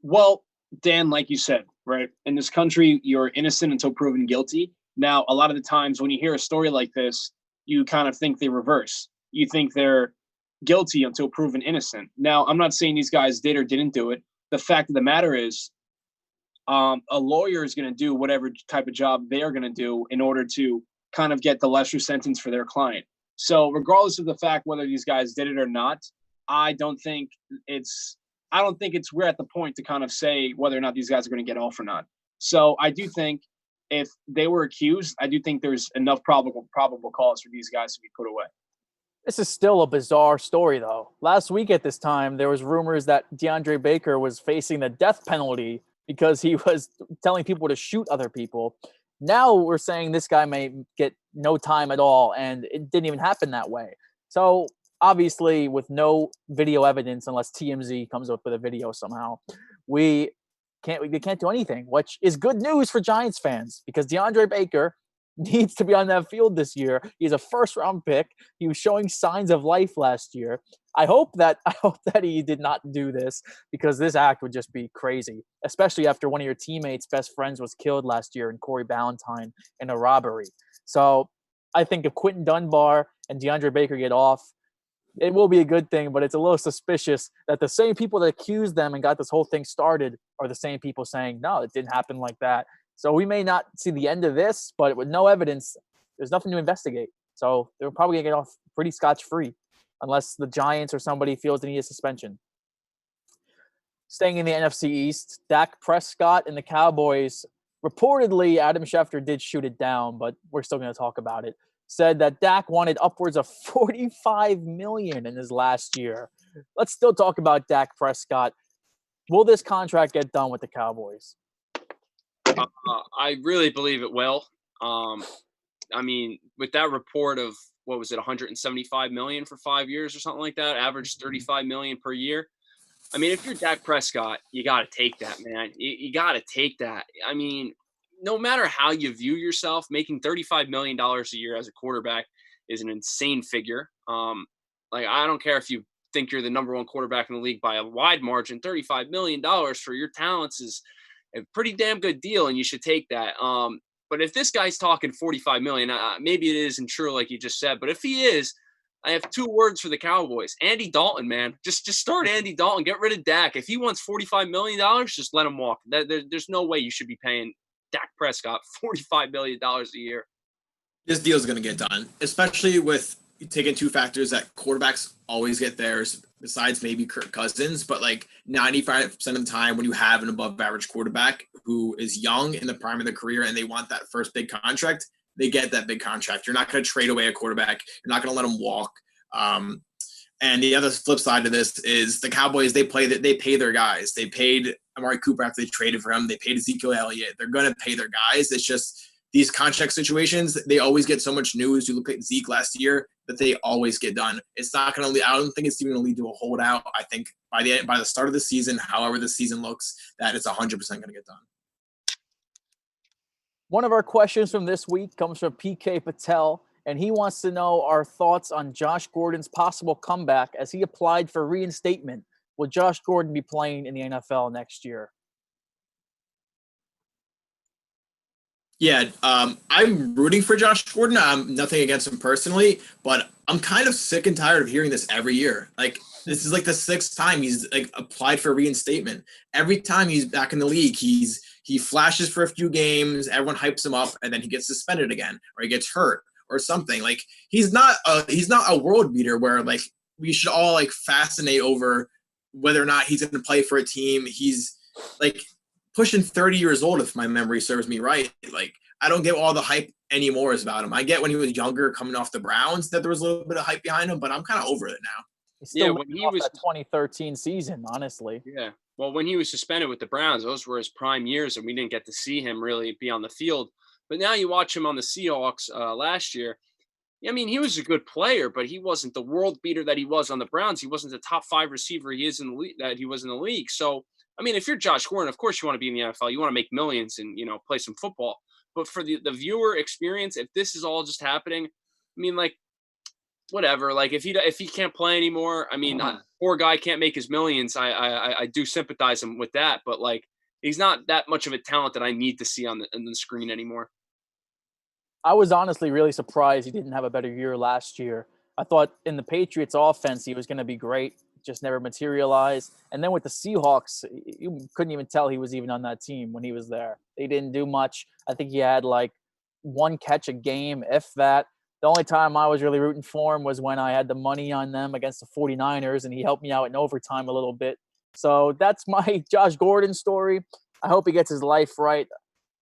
Well, Dan, like you said, right, in this country, you're innocent until proven guilty. Now, a lot of the times when you hear a story like this, you kind of think they reverse. You think they're guilty until proven innocent. Now, I'm not saying these guys did or didn't do it. The fact of the matter is, a lawyer is going to do whatever type of job they are going to do in order to kind of get the lesser sentence for their client. So regardless of the fact whether these guys did it or not, I don't think we're at the point to kind of say whether or not these guys are going to get off or not. So I do think if they were accused, I do think there's enough probable cause for these guys to be put away. this is still a bizarre story, though. Last week at this time, there was rumors that DeAndre Baker was facing the death penalty because he was telling people to shoot other people. Now we're saying this guy may get no time at all, and it didn't even happen that way. So obviously, with no video evidence, unless TMZ comes up with a video somehow, we can't do anything, which is good news for Giants fans because DeAndre Baker needs to be on that field this year. He's a first-round pick. He was showing signs of life last year. I hope that he did not do this because this act would just be crazy, especially after one of your teammates' best friends was killed last year in Corey Ballantyne in a robbery. So I think if Quentin Dunbar and DeAndre Baker get off, it will be a good thing, but it's a little suspicious that the same people that accused them and got this whole thing started are the same people saying, no, it didn't happen like that. So we may not see the end of this, but with no evidence, there's nothing to investigate. So they're probably going to get off pretty scotch-free unless the Giants or somebody feels they need a suspension. Staying in the NFC East, Dak Prescott and the Cowboys, reportedly Adam Schefter did shoot it down, but we're still going to talk about it, said that Dak wanted upwards of $45 million in his last year. Let's still talk about Dak Prescott. Will this contract get done with the Cowboys? I really believe it will. I mean, with that report of, what was it, 175 million for 5 years or something like that, average 35 million per year. I mean, if you're Dak Prescott, you got to take that, man. You got to take that. I mean, no matter how you view yourself, making $35 million a year as a quarterback is an insane figure. Like, I don't care if you think you're the number one quarterback in the league by a wide margin, $35 million for your talents is a pretty damn good deal, and you should take that. But if this guy's talking $45 million, maybe it isn't true like you just said, but if he is, I have 2 words for the Cowboys. Andy Dalton, man. Just start Andy Dalton. Get rid of Dak. If he wants $45 million, just let him walk. There's no way you should be paying Dak Prescott $45 million a year. This deal is going to get done, especially with taking 2 factors that quarterbacks always get theirs, besides maybe Kirk Cousins. But like 95% of the time when you have an above average quarterback who is young in the prime of their career and they want that first big contract, they get that big contract. You're not going to trade away a quarterback. You're not going to let him walk. And the other flip side of this is the Cowboys, they pay their guys. They paid Amari Cooper after they traded for him. They paid Ezekiel Elliott. They're going to pay their guys. It's just these contract situations, they always get so much news. You look at Zeke last year, that they always get done. It's not going to lead. I don't think it's even going to lead to a holdout. I think by the start of the season, however the season looks, that it's 100% going to get done. One of our questions from this week comes from PK Patel, and he wants to know our thoughts on Josh Gordon's possible comeback as he applied for reinstatement. Will Josh Gordon be playing in the NFL next year? Yeah, I'm rooting for Josh Gordon. I'm nothing against him personally, but I'm kind of sick and tired of hearing this every year. Like, this is like the 6th time he's like applied for reinstatement. Every time he's back in the league, he's he flashes for a few games, everyone hypes him up, and then he gets suspended again, or he gets hurt or something. Like he's not a world beater where like we should all like fascinate over whether or not he's going to play for a team. He's like pushing 30 years old, if my memory serves me right. Like I don't get all the hype anymore about him. I get when he was younger, coming off the Browns, that there was a little bit of hype behind him, but I'm kind of over it now. He's still when he was that 2013 season, honestly. Yeah. Well, when he was suspended with the Browns, those were his prime years, and we didn't get to see him really be on the field. But now you watch him on the Seahawks last year. I mean, he was a good player, but he wasn't the world beater that he was on the Browns. He wasn't the top 5 receiver he is in the league, that he was in the league. So, I mean, if you're Josh Gordon, of course you want to be in the NFL. You want to make millions and, you know, play some football. But for the viewer experience, if this is all just happening, I mean, like, whatever. Like, if he can't play anymore, I mean, poor guy can't make his millions. I do sympathize him with that. But, like, he's not that much of a talent that I need to see on the screen anymore. I was honestly really surprised he didn't have a better year last year. I thought in the Patriots offense, he was going to be great, just never materialized. And then with the Seahawks, you couldn't even tell he was even on that team when he was there. They didn't do much. I think he had like 1 catch a game, if that. The only time I was really rooting for him was when I had the money on them against the 49ers, and he helped me out in overtime a little bit. So that's my Josh Gordon story. I hope he gets his life right.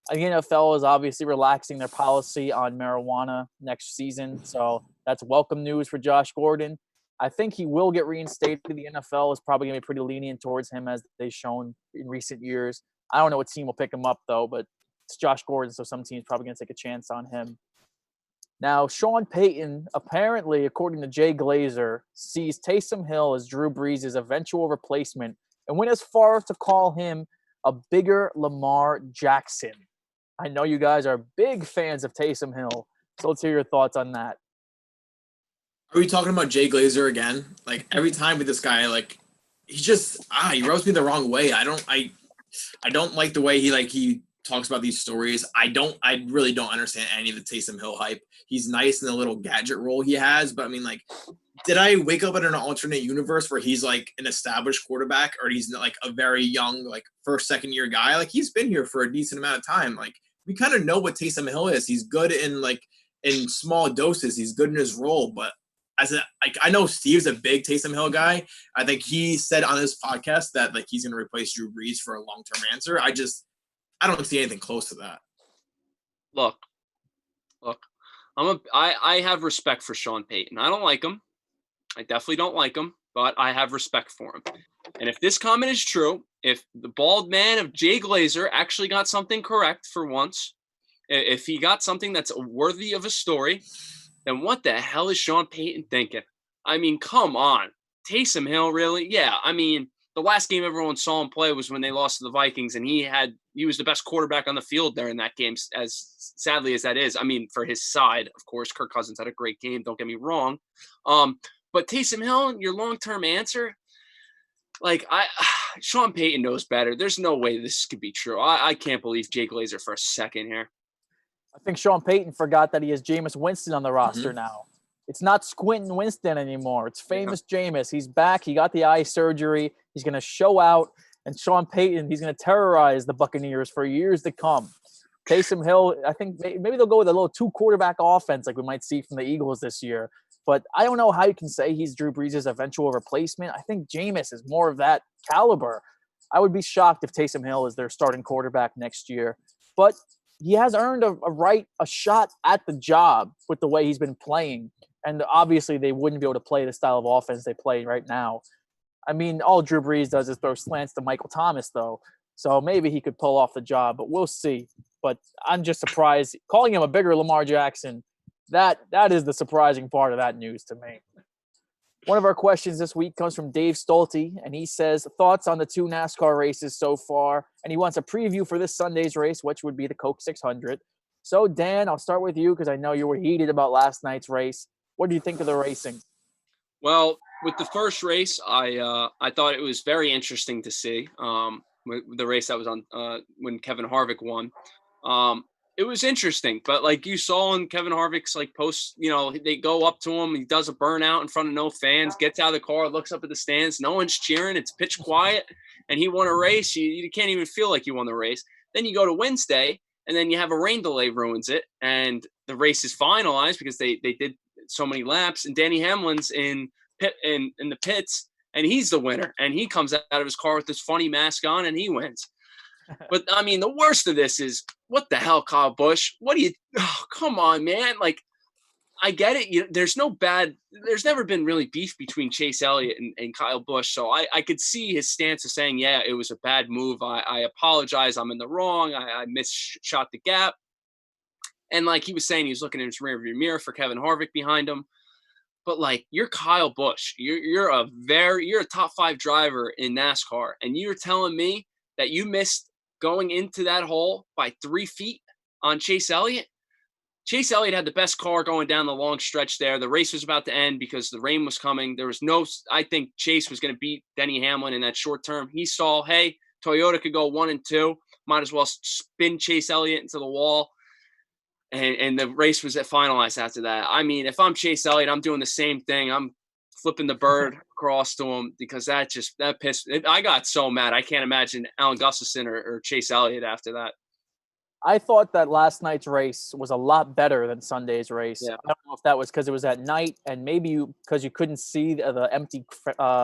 The NFL is obviously relaxing their policy on marijuana next season, so that's welcome news for Josh Gordon. I think he will get reinstated. The NFL is probably going to be pretty lenient towards him, as they've shown in recent years. I don't know what team will pick him up, though, but it's Josh Gordon, so some team's probably going to take a chance on him. Now, Sean Payton, apparently, according to Jay Glazer, sees Taysom Hill as Drew Brees' eventual replacement and went as far as to call him a bigger Lamar Jackson. I know you guys are big fans of Taysom Hill, so let's hear your thoughts on that. Are we talking about Jay Glazer again? Like every time with this guy, like he just he rubs me the wrong way. I don't like the way he talks about these stories. I really don't understand any of the Taysom Hill hype. He's nice in the little gadget role he has, but I mean, like, did I wake up in an alternate universe where he's like an established quarterback, or he's like a very young, like first, second year guy? Like he's been here for a decent amount of time. Like we kind of know what Taysom Hill is. He's good in small doses. He's good in his role, but I know Steve's a big Taysom Hill guy. I think he said on his podcast that like he's going to replace Drew Brees for a long-term answer. I don't see anything close to that. Look, I have respect for Sean Payton. I don't like him. I definitely don't like him, but I have respect for him. And if this comment is true, if the bald man of Jay Glazer actually got something correct for once, if he got something that's worthy of a story, then what the hell is Sean Payton thinking? I mean, come on. Taysom Hill, really? Yeah, I mean, the last game everyone saw him play was when they lost to the Vikings, and he was the best quarterback on the field there in that game, as sadly as that is. I mean, for his side, of course, Kirk Cousins had a great game, don't get me wrong. But Taysom Hill, your long-term answer, like, Sean Payton knows better. There's no way this could be true. I can't believe Jay Glazer for a second here. I think Sean Payton forgot that he has Jameis Winston on the roster now. It's not Squintin' Winston anymore. It's famous Jameis. He's back. He got the eye surgery. He's going to show out. And Sean Payton, he's going to terrorize the Buccaneers for years to come. Taysom Hill, I think maybe they'll go with a little 2-quarterback offense like we might see from the Eagles this year. But I don't know how you can say he's Drew Brees' eventual replacement. I think Jameis is more of that caliber. I would be shocked if Taysom Hill is their starting quarterback next year. But he has earned a shot at the job with the way he's been playing. And obviously they wouldn't be able to play the style of offense they play right now. I mean, all Drew Brees does is throw slants to Michael Thomas, though. So maybe he could pull off the job, but we'll see. But I'm just surprised. Calling him a bigger Lamar Jackson, that is the surprising part of that news to me. One of our questions this week comes from Dave Stolte, and he says, thoughts on the 2 NASCAR races so far, and he wants a preview for this Sunday's race, which would be the Coke 600. So, Dan, I'll start with you because I know you were heated about last night's race. What do you think of the racing? Well, with the first race, I thought it was very interesting to see the race that was on when Kevin Harvick won. It was interesting, but like you saw in Kevin Harvick's like post, they go up to him, he does a burnout in front of no fans, gets out of the car, looks up at the stands, no one's cheering, it's pitch quiet, and he won a race, you can't even feel like you won the race. Then you go to Wednesday, and then you have a rain delay ruins it, and the race is finalized because they did so many laps, and Danny Hamlin's in the pits, and he's the winner, and he comes out of his car with this funny mask on, and he wins. But I mean, the worst of this is, what the hell, Kyle Busch? What do you? Oh, come on, man! Like, I get it. There's never been really beef between Chase Elliott and Kyle Busch, so I could see his stance of saying, yeah, it was a bad move. I apologize. I'm in the wrong. I misshot the gap. And like he was saying, he was looking in his rearview mirror for Kevin Harvick behind him. But like, you're Kyle Busch. You're a top 5 driver in NASCAR, and you're telling me that you missed going into that hole by 3 feet on Chase Elliott? Chase Elliott had the best car going down the long stretch there. The race was about to end because the rain was coming. I think Chase was going to beat Denny Hamlin in that short term. He saw, hey, Toyota could go 1 and 2. Might as well spin Chase Elliott into the wall. And the race was finalized after that. I mean, if I'm Chase Elliott, I'm doing the same thing. I'm flipping the bird across to him because that pissed. I got so mad. I can't imagine Alan Gustafson or Chase Elliott after that. I thought that last night's race was a lot better than Sunday's race. Yeah. I don't know if that was because it was at night and maybe because you couldn't see the empty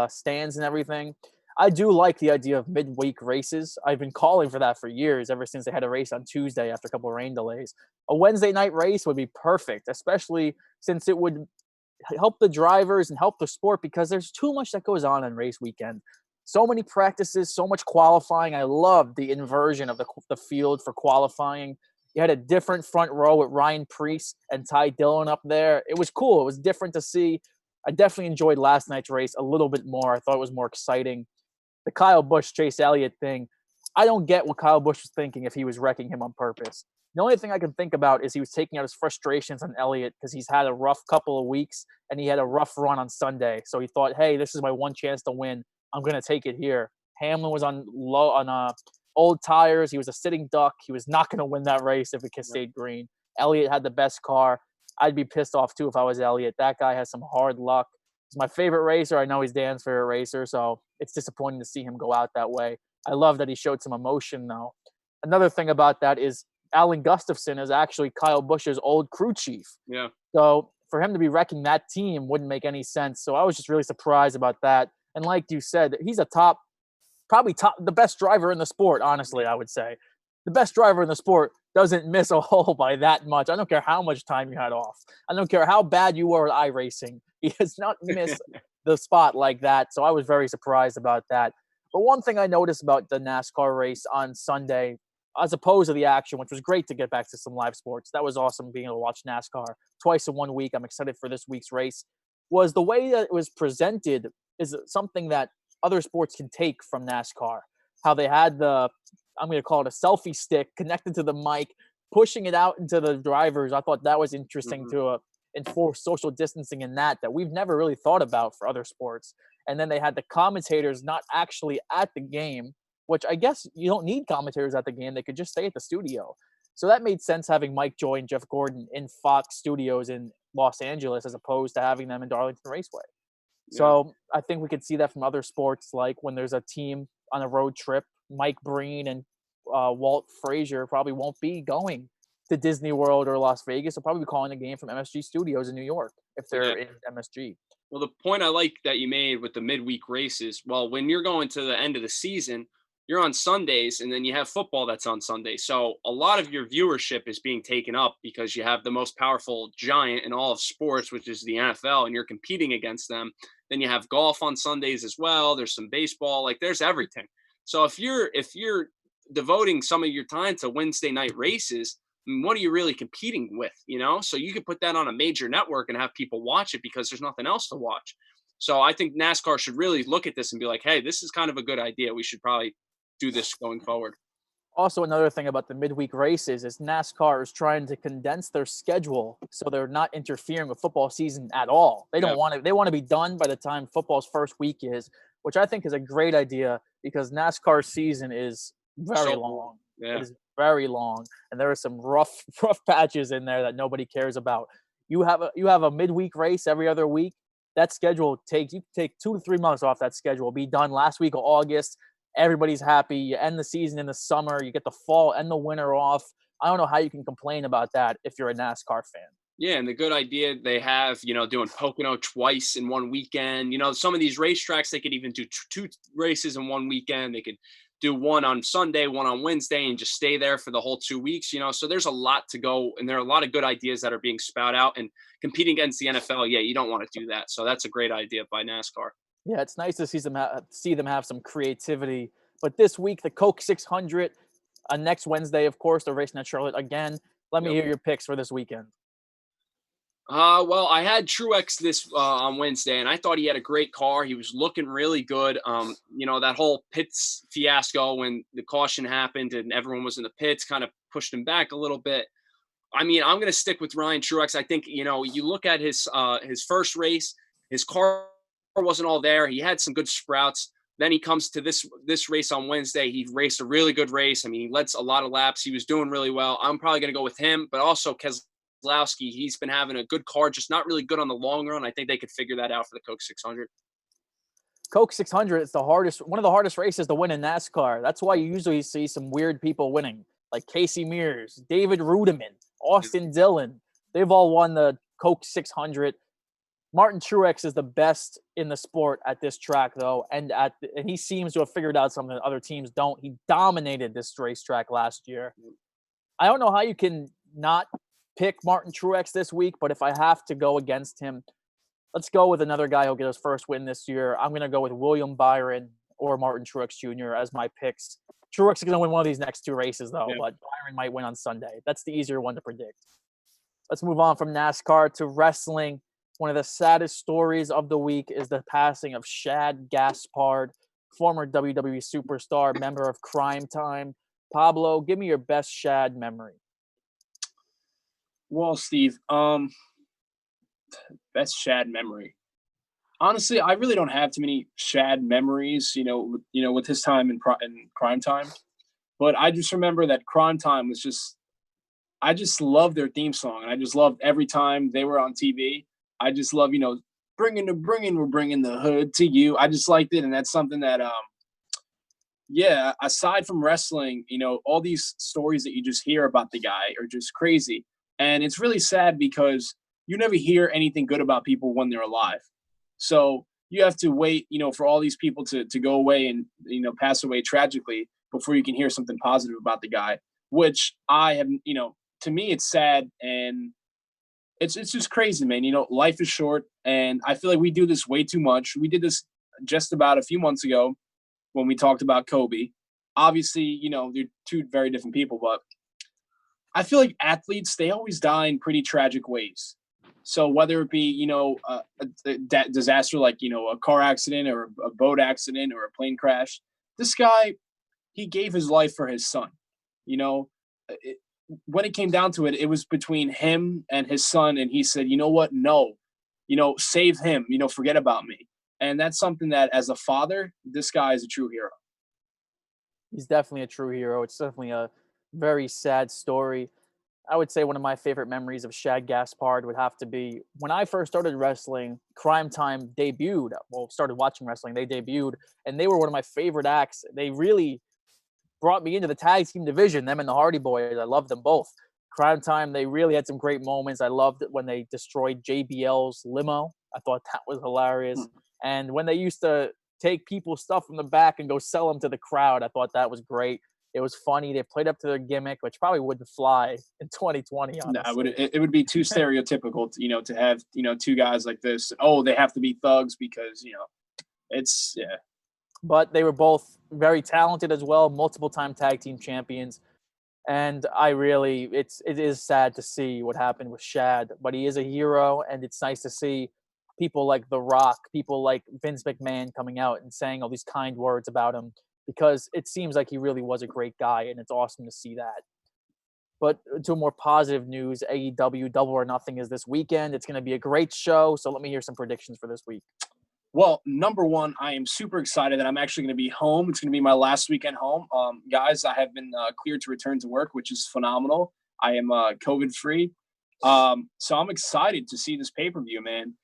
stands and everything. I do like the idea of midweek races. I've been calling for that for years, ever since they had a race on Tuesday after a couple of rain delays. A Wednesday night race would be perfect, especially since it would help the drivers and help the sport, because there's too much that goes on race weekend. So many practices, so much qualifying. I loved the inversion of the field for qualifying. You had a different front row with Ryan Preece and Ty Dillon up there. It was cool. It was different to see. I definitely enjoyed last night's race a little bit more. I thought it was more exciting. The Kyle Busch, Chase Elliott thing, I don't get what Kyle Busch was thinking if he was wrecking him on purpose. The only thing I can think about is he was taking out his frustrations on Elliott because he's had a rough couple of weeks and he had a rough run on Sunday. So he thought, hey, this is my one chance to win. I'm going to take it here. Hamlin was on old tires. He was a sitting duck. He was not going to win that race if it stayed green. Elliott had the best car. I'd be pissed off too if I was Elliott. That guy has some hard luck. He's my favorite racer. I know he's Dan's favorite racer, so it's disappointing to see him go out that way. I love that he showed some emotion, though. Another thing about that is Alan Gustafson is actually Kyle Busch's old crew chief. Yeah. So for him to be wrecking that team wouldn't make any sense. So I was just really surprised about that. And like you said, he's the best driver in the sport, honestly, I would say. The best driver in the sport doesn't miss a hole by that much. I don't care how much time you had off. I don't care how bad you were at iRacing. He has not missed the spot like that. So I was very surprised about that. But one thing I noticed about the NASCAR race on Sunday, as opposed to the action, which was great to get back to some live sports, that was awesome being able to watch NASCAR twice in 1 week. I'm excited for this week's race. Was the way that it was presented is something that other sports can take from NASCAR. How they had I'm going to call it a selfie stick connected to the mic, pushing it out into the drivers. I thought that was interesting to enforce social distancing in that we've never really thought about for other sports. And then they had the commentators not actually at the game, which I guess you don't need commentators at the game. They could just stay at the studio. So that made sense having Mike Joy and Jeff Gordon in Fox Studios in Los Angeles as opposed to having them in Darlington Raceway. Yeah. So I think we could see that from other sports, like when there's a team on a road trip, Mike Breen and Walt Frazier probably won't be going to Disney World or Las Vegas. They'll probably be calling the game from MSG Studios in New York if they're in MSG. Well, the point I like that you made with the midweek races, well, when you're going to the end of the season, you're on Sundays and then you have football that's on Sundays. So a lot of your viewership is being taken up because you have the most powerful giant in all of sports, which is the NFL, and you're competing against them. Then you have golf on Sundays as well. There's some baseball, like there's everything. So if you're devoting some of your time to Wednesday night races, I mean, what are you really competing with, So you could put that on a major network and have people watch it because there's nothing else to watch. So I think NASCAR should really look at this and be like, hey, this is kind of a good idea. We should probably do this going forward. Also, another thing about the midweek races is NASCAR is trying to condense their schedule so they're not interfering with football season at all. They don't want to. They want to be done by the time football's first week is, which I think is a great idea because NASCAR season is very long. Yeah. It is very long, and there are some rough patches in there that nobody cares about. You have a midweek race every other week. That schedule take 2 to 3 months off that schedule. Be done last week of August. Everybody's happy. You end the season in the summer. You get the fall and the winter off. I don't know how you can complain about that if you're a NASCAR fan. Yeah, and the good idea they have, doing Pocono twice in one weekend. Some of these racetracks, they could even do two races in one weekend. They could do one on Sunday, one on Wednesday, and just stay there for the whole 2 weeks. So there's a lot to go, and there are a lot of good ideas that are being spout out. And competing against the NFL, yeah, you don't want to do that. So that's a great idea by NASCAR. Yeah, it's nice to see them have some creativity. But this week, the Coke 600, next Wednesday, of course, they're racing at Charlotte again. Let me hear your picks for this weekend. Well, I had Truex this on Wednesday, and I thought he had a great car. He was looking really good. That whole pits fiasco when the caution happened and everyone was in the pits kind of pushed him back a little bit. I mean, I'm going to stick with Ryan Truex. I think, you look at his first race, his car wasn't all there. He had some good sprouts. Then he comes to this race on Wednesday. He raced a really good race. I mean, he led a lot of laps. He was doing really well. I'm probably going to go with him, but also Keselowski, he's been having a good car, just not really good on the long run. I think they could figure that out for the Coke 600. Coke 600 is one of the hardest races to win in NASCAR. That's why you usually see some weird people winning, like Casey Mears, David Rudiman, Austin Dillon. They've all won the Coke 600. Martin Truex is the best in the sport at this track, though, and he seems to have figured out something that other teams don't. He dominated this racetrack last year. I don't know how you can not pick Martin Truex this week, but if I have to go against him, let's go with another guy who'll get his first win this year. I'm going to go with William Byron or Martin Truex Jr. as my picks. Truex is going to win one of these next two races, though, but Byron might win on Sunday. That's the easier one to predict. Let's move on from NASCAR to wrestling. One of the saddest stories of the week is the passing of Shad Gaspard, former WWE superstar, member of Crime Time. Pablo, give me your best Shad memory. Well, Steve, best Shad memory. Honestly, I really don't have too many Shad memories, with his time in Crime Time. But I just remember that Crime Time was I just loved their theme song. And I just loved every time they were on TV. I just love, we're bringing the hood to you. I just liked it. And that's something that, aside from wrestling, all these stories that you just hear about the guy are just crazy. And it's really sad because you never hear anything good about people when they're alive. So you have to wait, for all these people to go away and, pass away tragically before you can hear something positive about the guy, which I have, to me, it's sad. And it's just crazy, man. Life is short. And I feel like we do this way too much. We did this just about a few months ago when we talked about Kobe. Obviously, they're two very different people, but I feel like athletes, they always die in pretty tragic ways. So whether it be, a disaster like, a car accident or a boat accident or a plane crash, this guy, he gave his life for his son. When it came down to it, it was between him and his son. And he said, you know what? No, save him, forget about me. And that's something that as a father, this guy is a true hero. He's definitely a true hero. It's definitely a very sad story. I would say one of my favorite memories of Shad Gaspard would have to be when I first started wrestling. Crime Time debuted. Started watching wrestling. They debuted, and they were one of my favorite acts. They really brought me into the tag team division, them and the Hardy Boys. I loved them both. Crime Time, they really had some great moments. I loved it when they destroyed JBL's limo. I thought that was hilarious. And when they used to take people's stuff from the back and go sell them to the crowd, I thought that was great. It was funny. They played up to their gimmick, which probably wouldn't fly in 2020. Honestly. No, it would be too stereotypical, to have, two guys like this. Oh, they have to be thugs because, it's, yeah. But they were both very talented as well, multiple-time tag team champions. And it is sad to see what happened with Shad, but he is a hero, and it's nice to see people like The Rock, people like Vince McMahon coming out and saying all these kind words about him, because it seems like he really was a great guy, and it's awesome to see that. But to more positive news, AEW Double or Nothing is this weekend. It's going to be a great show, so let me hear some predictions for this week. Well, number one, I am super excited that I'm actually going to be home. It's going to be my last weekend home. Guys, I have been cleared to return to work, which is phenomenal. I am COVID-free. So I'm excited to see this pay-per-view, man.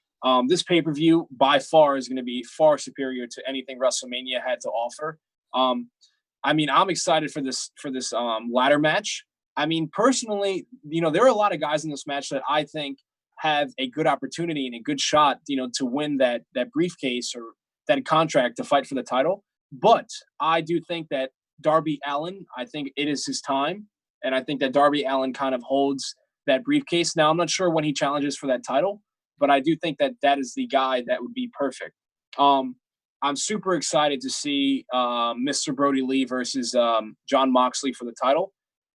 This pay-per-view by far is going to be far superior to anything WrestleMania had to offer. I mean, I'm excited for this ladder match. I mean, personally, there are a lot of guys in this match that I think have a good opportunity and a good shot, to win that briefcase or that contract to fight for the title. But I do think that Darby Allin, I think it is his time. And I think that Darby Allin kind of holds that briefcase. Now, I'm not sure when he challenges for that title, but I do think that that is the guy that would be perfect. I'm super excited to see Mr. Brody Lee versus John Moxley for the title.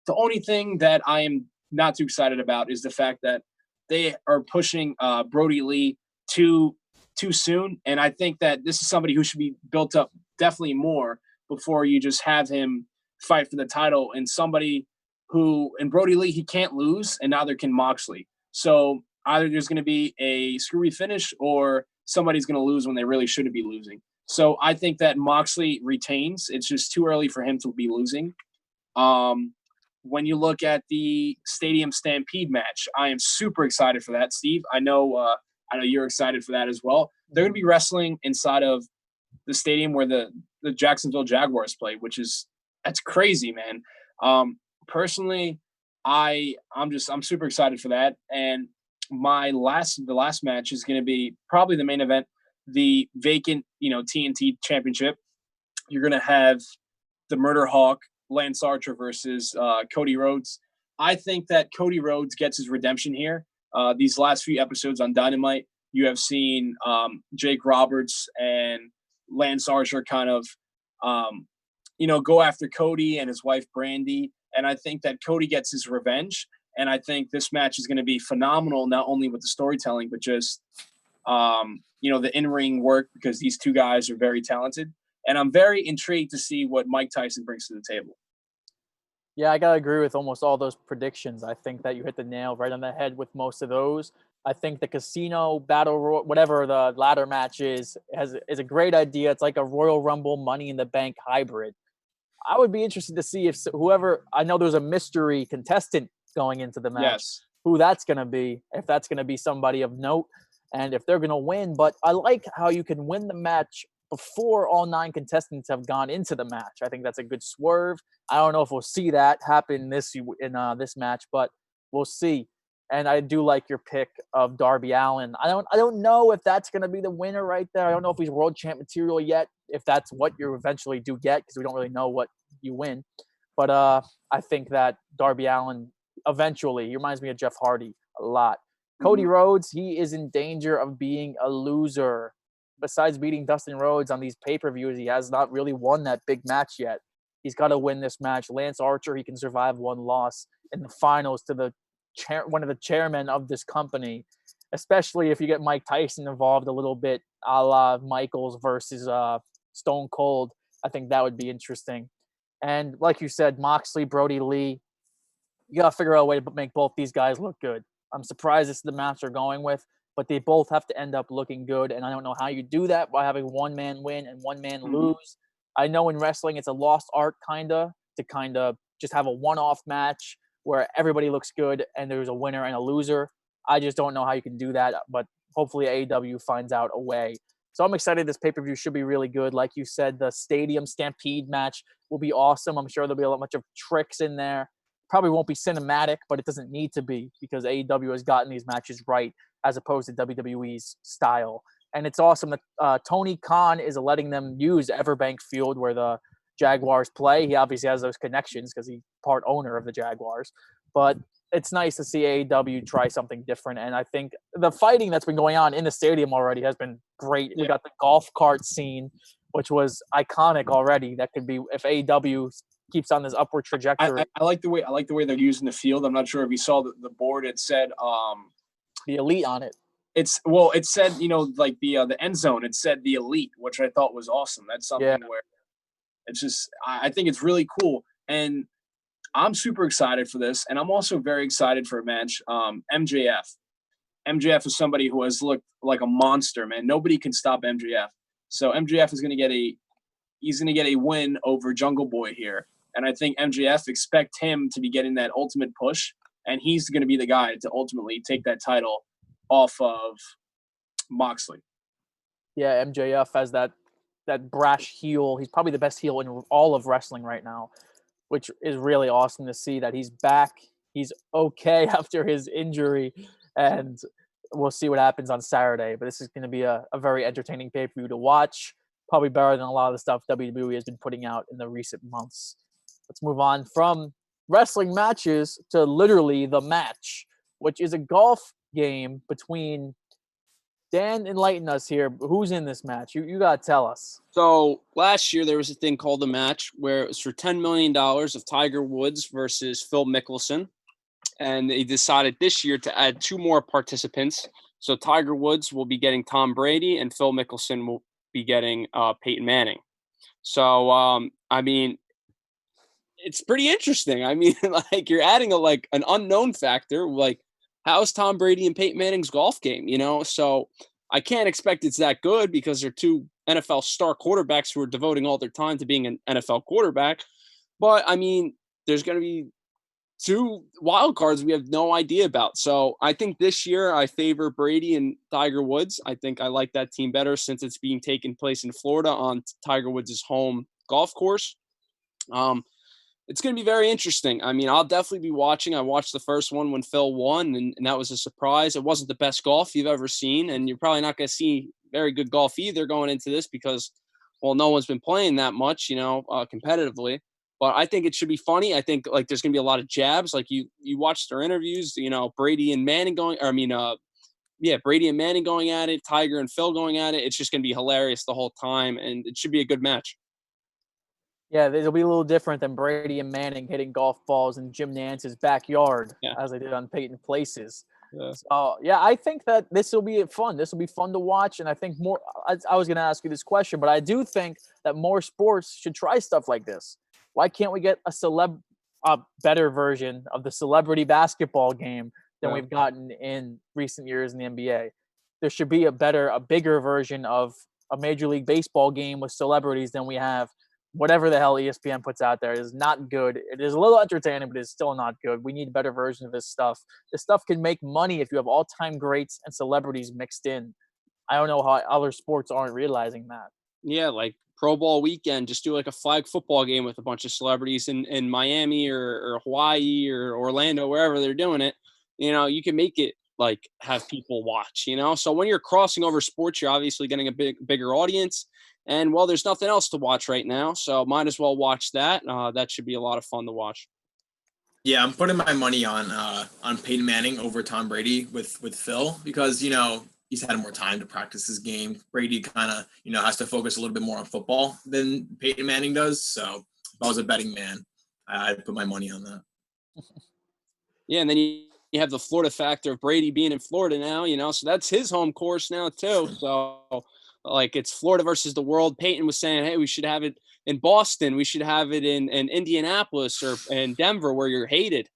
The only thing that I am not too excited about is the fact that they are pushing Brody Lee too soon. And I think that this is somebody who should be built up definitely more before you just have him fight for the title. And somebody who, and Brody Lee, he can't lose, and neither can Moxley. So either there's going to be a screwy finish or somebody's going to lose when they really shouldn't be losing. So I think that Moxley retains. It's just too early for him to be losing. When you look at the Stadium Stampede match, I am super excited for that, Steve. I know you're excited for that as well. They're going to be wrestling inside of the stadium where the Jacksonville Jaguars play, that's crazy, man. Personally, I'm super excited for that. And the last match is going to be probably the main event, the vacant, TNT championship. You're going to have the Murder Hawk, Lance Archer versus Cody Rhodes. I think that Cody Rhodes gets his redemption here. These last few episodes on Dynamite, you have seen Jake Roberts and Lance Archer kind of, go after Cody and his wife Brandy. And I think that Cody gets his revenge. And I think this match is going to be phenomenal, not only with the storytelling, but just, the in-ring work, because these two guys are very talented. And I'm very intrigued to see what Mike Tyson brings to the table. Yeah, I got to agree with almost all those predictions. I think that you hit the nail right on the head with most of those. I think the casino battle, whatever the ladder match is a great idea. It's like a Royal Rumble Money in the Bank hybrid. I would be interested to see if whoever, I know there's a mystery contestant going into the match, yes, who that's going to be, if that's going to be somebody of note and if they're going to win. But I like how you can win the match before all 9 contestants have gone into the match. I think that's a good swerve. I don't know if we'll see that happen in this match, but we'll see. And I do like your pick of Darby Allin. I don't know if that's going to be the winner right there. I don't know if he's world champ material yet, if that's what you eventually do get, because we don't really know what you win. But I think that Darby Allin eventually, he reminds me of Jeff Hardy a lot. Cody Rhodes, he is in danger of being a loser. Besides beating Dustin Rhodes on these pay-per-views, he has not really won that big match yet. He's got to win this match. Lance Archer, he can survive one loss in the finals to one of the chairmen of this company, especially if you get Mike Tyson involved a little bit, a la Michaels versus Stone Cold. I think that would be interesting. And like you said, Moxley, Brody Lee, you got to figure out a way to make both these guys look good. I'm surprised this is the match they're going with, but they both have to end up looking good. And I don't know how you do that by having one man win and one man lose. I know in wrestling, it's a lost art to just have a one-off match where everybody looks good and there's a winner and a loser. I just don't know how you can do that, but hopefully AEW finds out a way. So I'm excited. This pay-per-view should be really good. Like you said, the Stadium Stampede match will be awesome. I'm sure there'll be a bunch of tricks in there. Probably won't be cinematic, but it doesn't need to be because AEW has gotten these matches right as opposed to WWE's style. And it's awesome that Tony Khan is letting them use Everbank Field where the Jaguars play. He obviously has those connections because he's part owner of the Jaguars. But it's nice to see AEW try something different. And I think the fighting that's been going on in the stadium already has been great. Yeah. We got the golf cart scene, which was iconic already. That could be if AEW keeps on this upward trajectory. I like the way they're using the field. I'm not sure if you saw the board. It said the Elite on it. It said, like the end zone, it said the Elite, which I thought was awesome. That's something where it's just, I think it's really cool. And I'm super excited for this. And I'm also very excited for a match. MJF is somebody who has looked like a monster, man. Nobody can stop MJF. So MJF is going to get a win over Jungle Boy here. And I think MJF expect him to be getting that ultimate push. And he's going to be the guy to ultimately take that title off of Moxley. Yeah, MJF has that that brash heel. He's probably the best heel in all of wrestling right now, which is really awesome to see that he's back. He's okay after his injury, and we'll see what happens on Saturday. But this is going to be a very entertaining pay-per-view to watch, probably better than a lot of the stuff WWE has been putting out in the recent months. Let's move on from wrestling matches to literally the match, which is a golf game between Dan. Enlighten us here. Who's in this match? You got to tell us. So last year there was a thing called the match where it was for $10 million of Tiger Woods versus Phil Mickelson. And they decided this year to add 2 more participants. So Tiger Woods will be getting Tom Brady and Phil Mickelson will be getting Peyton Manning. So, I mean, it's pretty interesting. I mean, like you're adding an unknown factor. Like, how's Tom Brady and Peyton Manning's golf game? So I can't expect it's that good because they're 2 NFL star quarterbacks who are devoting all their time to being an NFL quarterback. But I mean, there's going to be 2 wild cards we have no idea about. So I think this year I favor Brady and Tiger Woods. I think I like that team better since it's being taken place in Florida on Tiger Woods' home golf course. It's going to be very interesting. I mean, I'll definitely be watching. I watched the first one when Phil won, and that was a surprise. It wasn't the best golf you've ever seen, and you're probably not going to see very good golf either going into this because, well, no one's been playing that much, competitively. But I think it should be funny. I think there's going to be a lot of jabs. Like you watch their interviews, Brady and Manning Brady and Manning going at it, Tiger and Phil going at it. It's just going to be hilarious the whole time, and it should be a good match. Yeah, it'll be a little different than Brady and Manning hitting golf balls in Jim Nance's backyard, as they did on Peyton Places. Yeah. So, I think that this will be fun. This will be fun to watch, and I think more. I was going to ask you this question, but I do think that more sports should try stuff like this. Why can't we get a better version of the celebrity basketball game than we've gotten in recent years in the NBA? There should be a bigger version of a Major League Baseball game with celebrities than we have. Whatever the hell ESPN puts out there is not good. It is a little entertaining, but it's still not good. We need a better version of this stuff. This stuff can make money if you have all-time greats and celebrities mixed in. I don't know how other sports aren't realizing that. Yeah, like Pro Bowl weekend, just do like a flag football game with a bunch of celebrities in Miami or Hawaii or Orlando, wherever they're doing it. You can make it have people watch, So when you're crossing over sports, you're obviously getting a bigger audience. And, well, there's nothing else to watch right now, so might as well watch that. That should be a lot of fun to watch. Yeah, I'm putting my money on Peyton Manning over Tom Brady with Phil because, he's had more time to practice his game. Brady kind of, has to focus a little bit more on football than Peyton Manning does. So if I was a betting man, I'd put my money on that. Yeah, and then you have the Florida factor of Brady being in Florida now, so that's his home course now too. So it's Florida versus the world. Peyton was saying, hey, we should have it in Boston. We should have it in Indianapolis or in Denver where you're hated,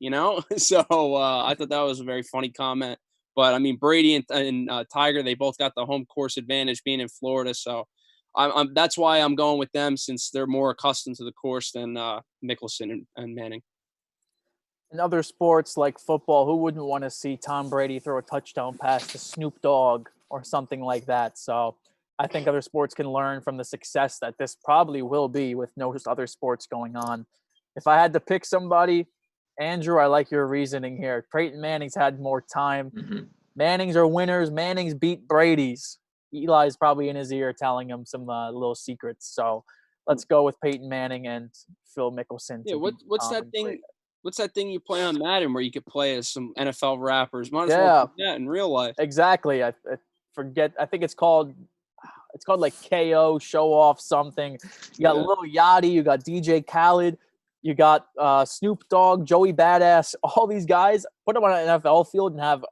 So I thought that was a very funny comment. But, I mean, Brady and Tiger, they both got the home course advantage being in Florida. So that's why I'm going with them since they're more accustomed to the course than Mickelson and Manning. In other sports like football, who wouldn't want to see Tom Brady throw a touchdown pass to Snoop Dogg or something like that? So I think other sports can learn from the success that this probably will be with no other sports going on. If I had to pick somebody, Andrew, I like your reasoning here. Peyton Manning's had more time. Mm-hmm. Manning's are winners. Manning's beat Brady's. Eli's probably in his ear telling him some little secrets. So let's go with Peyton Manning and Phil Mickelson. Yeah, what's that thing? Brady. What's that thing you play on Madden where you could play as some NFL rappers? Might as well do that in real life. Exactly. I forget. I think it's called like KO, show off something. You got Lil Yachty, you got DJ Khaled, you got Snoop Dogg, Joey Badass, all these guys. Put them on an NFL field and have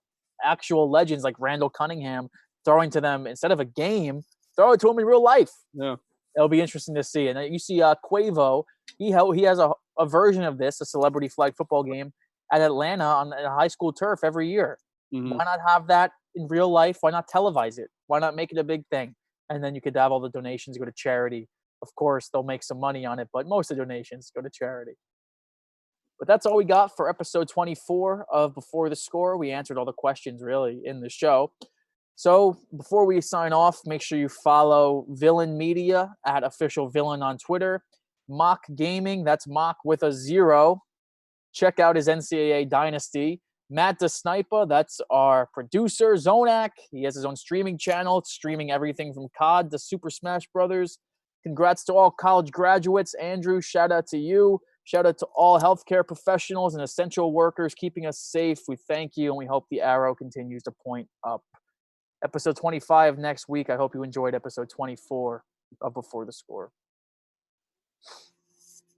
actual legends like Randall Cunningham throwing to them instead of a game, throw it to them in real life. Yeah. It'll be interesting to see. And you see Quavo, he has a version of this, a celebrity flag football game at Atlanta on a high school turf every year. Mm-hmm. Why not have that in real life? Why not televise it? Why not make it a big thing? And then you could have all the donations go to charity. Of course, they'll make some money on it, but most of the donations go to charity. But that's all we got for episode 24 of Before the Score. We answered all the questions, really, in the show. So before we sign off, make sure you follow Villain Media at Official Villain on Twitter. Mock Gaming, that's Mock with a 0. Check out his NCAA Dynasty. Matt DeSniper, that's our producer. Zonak, he has his own streaming channel, streaming everything from COD to Super Smash Brothers. Congrats to all college graduates. Andrew, shout out to you. Shout out to all healthcare professionals and essential workers keeping us safe. We thank you, and we hope the arrow continues to point up. Episode 25 next week. I hope you enjoyed episode 24 of Before the Score.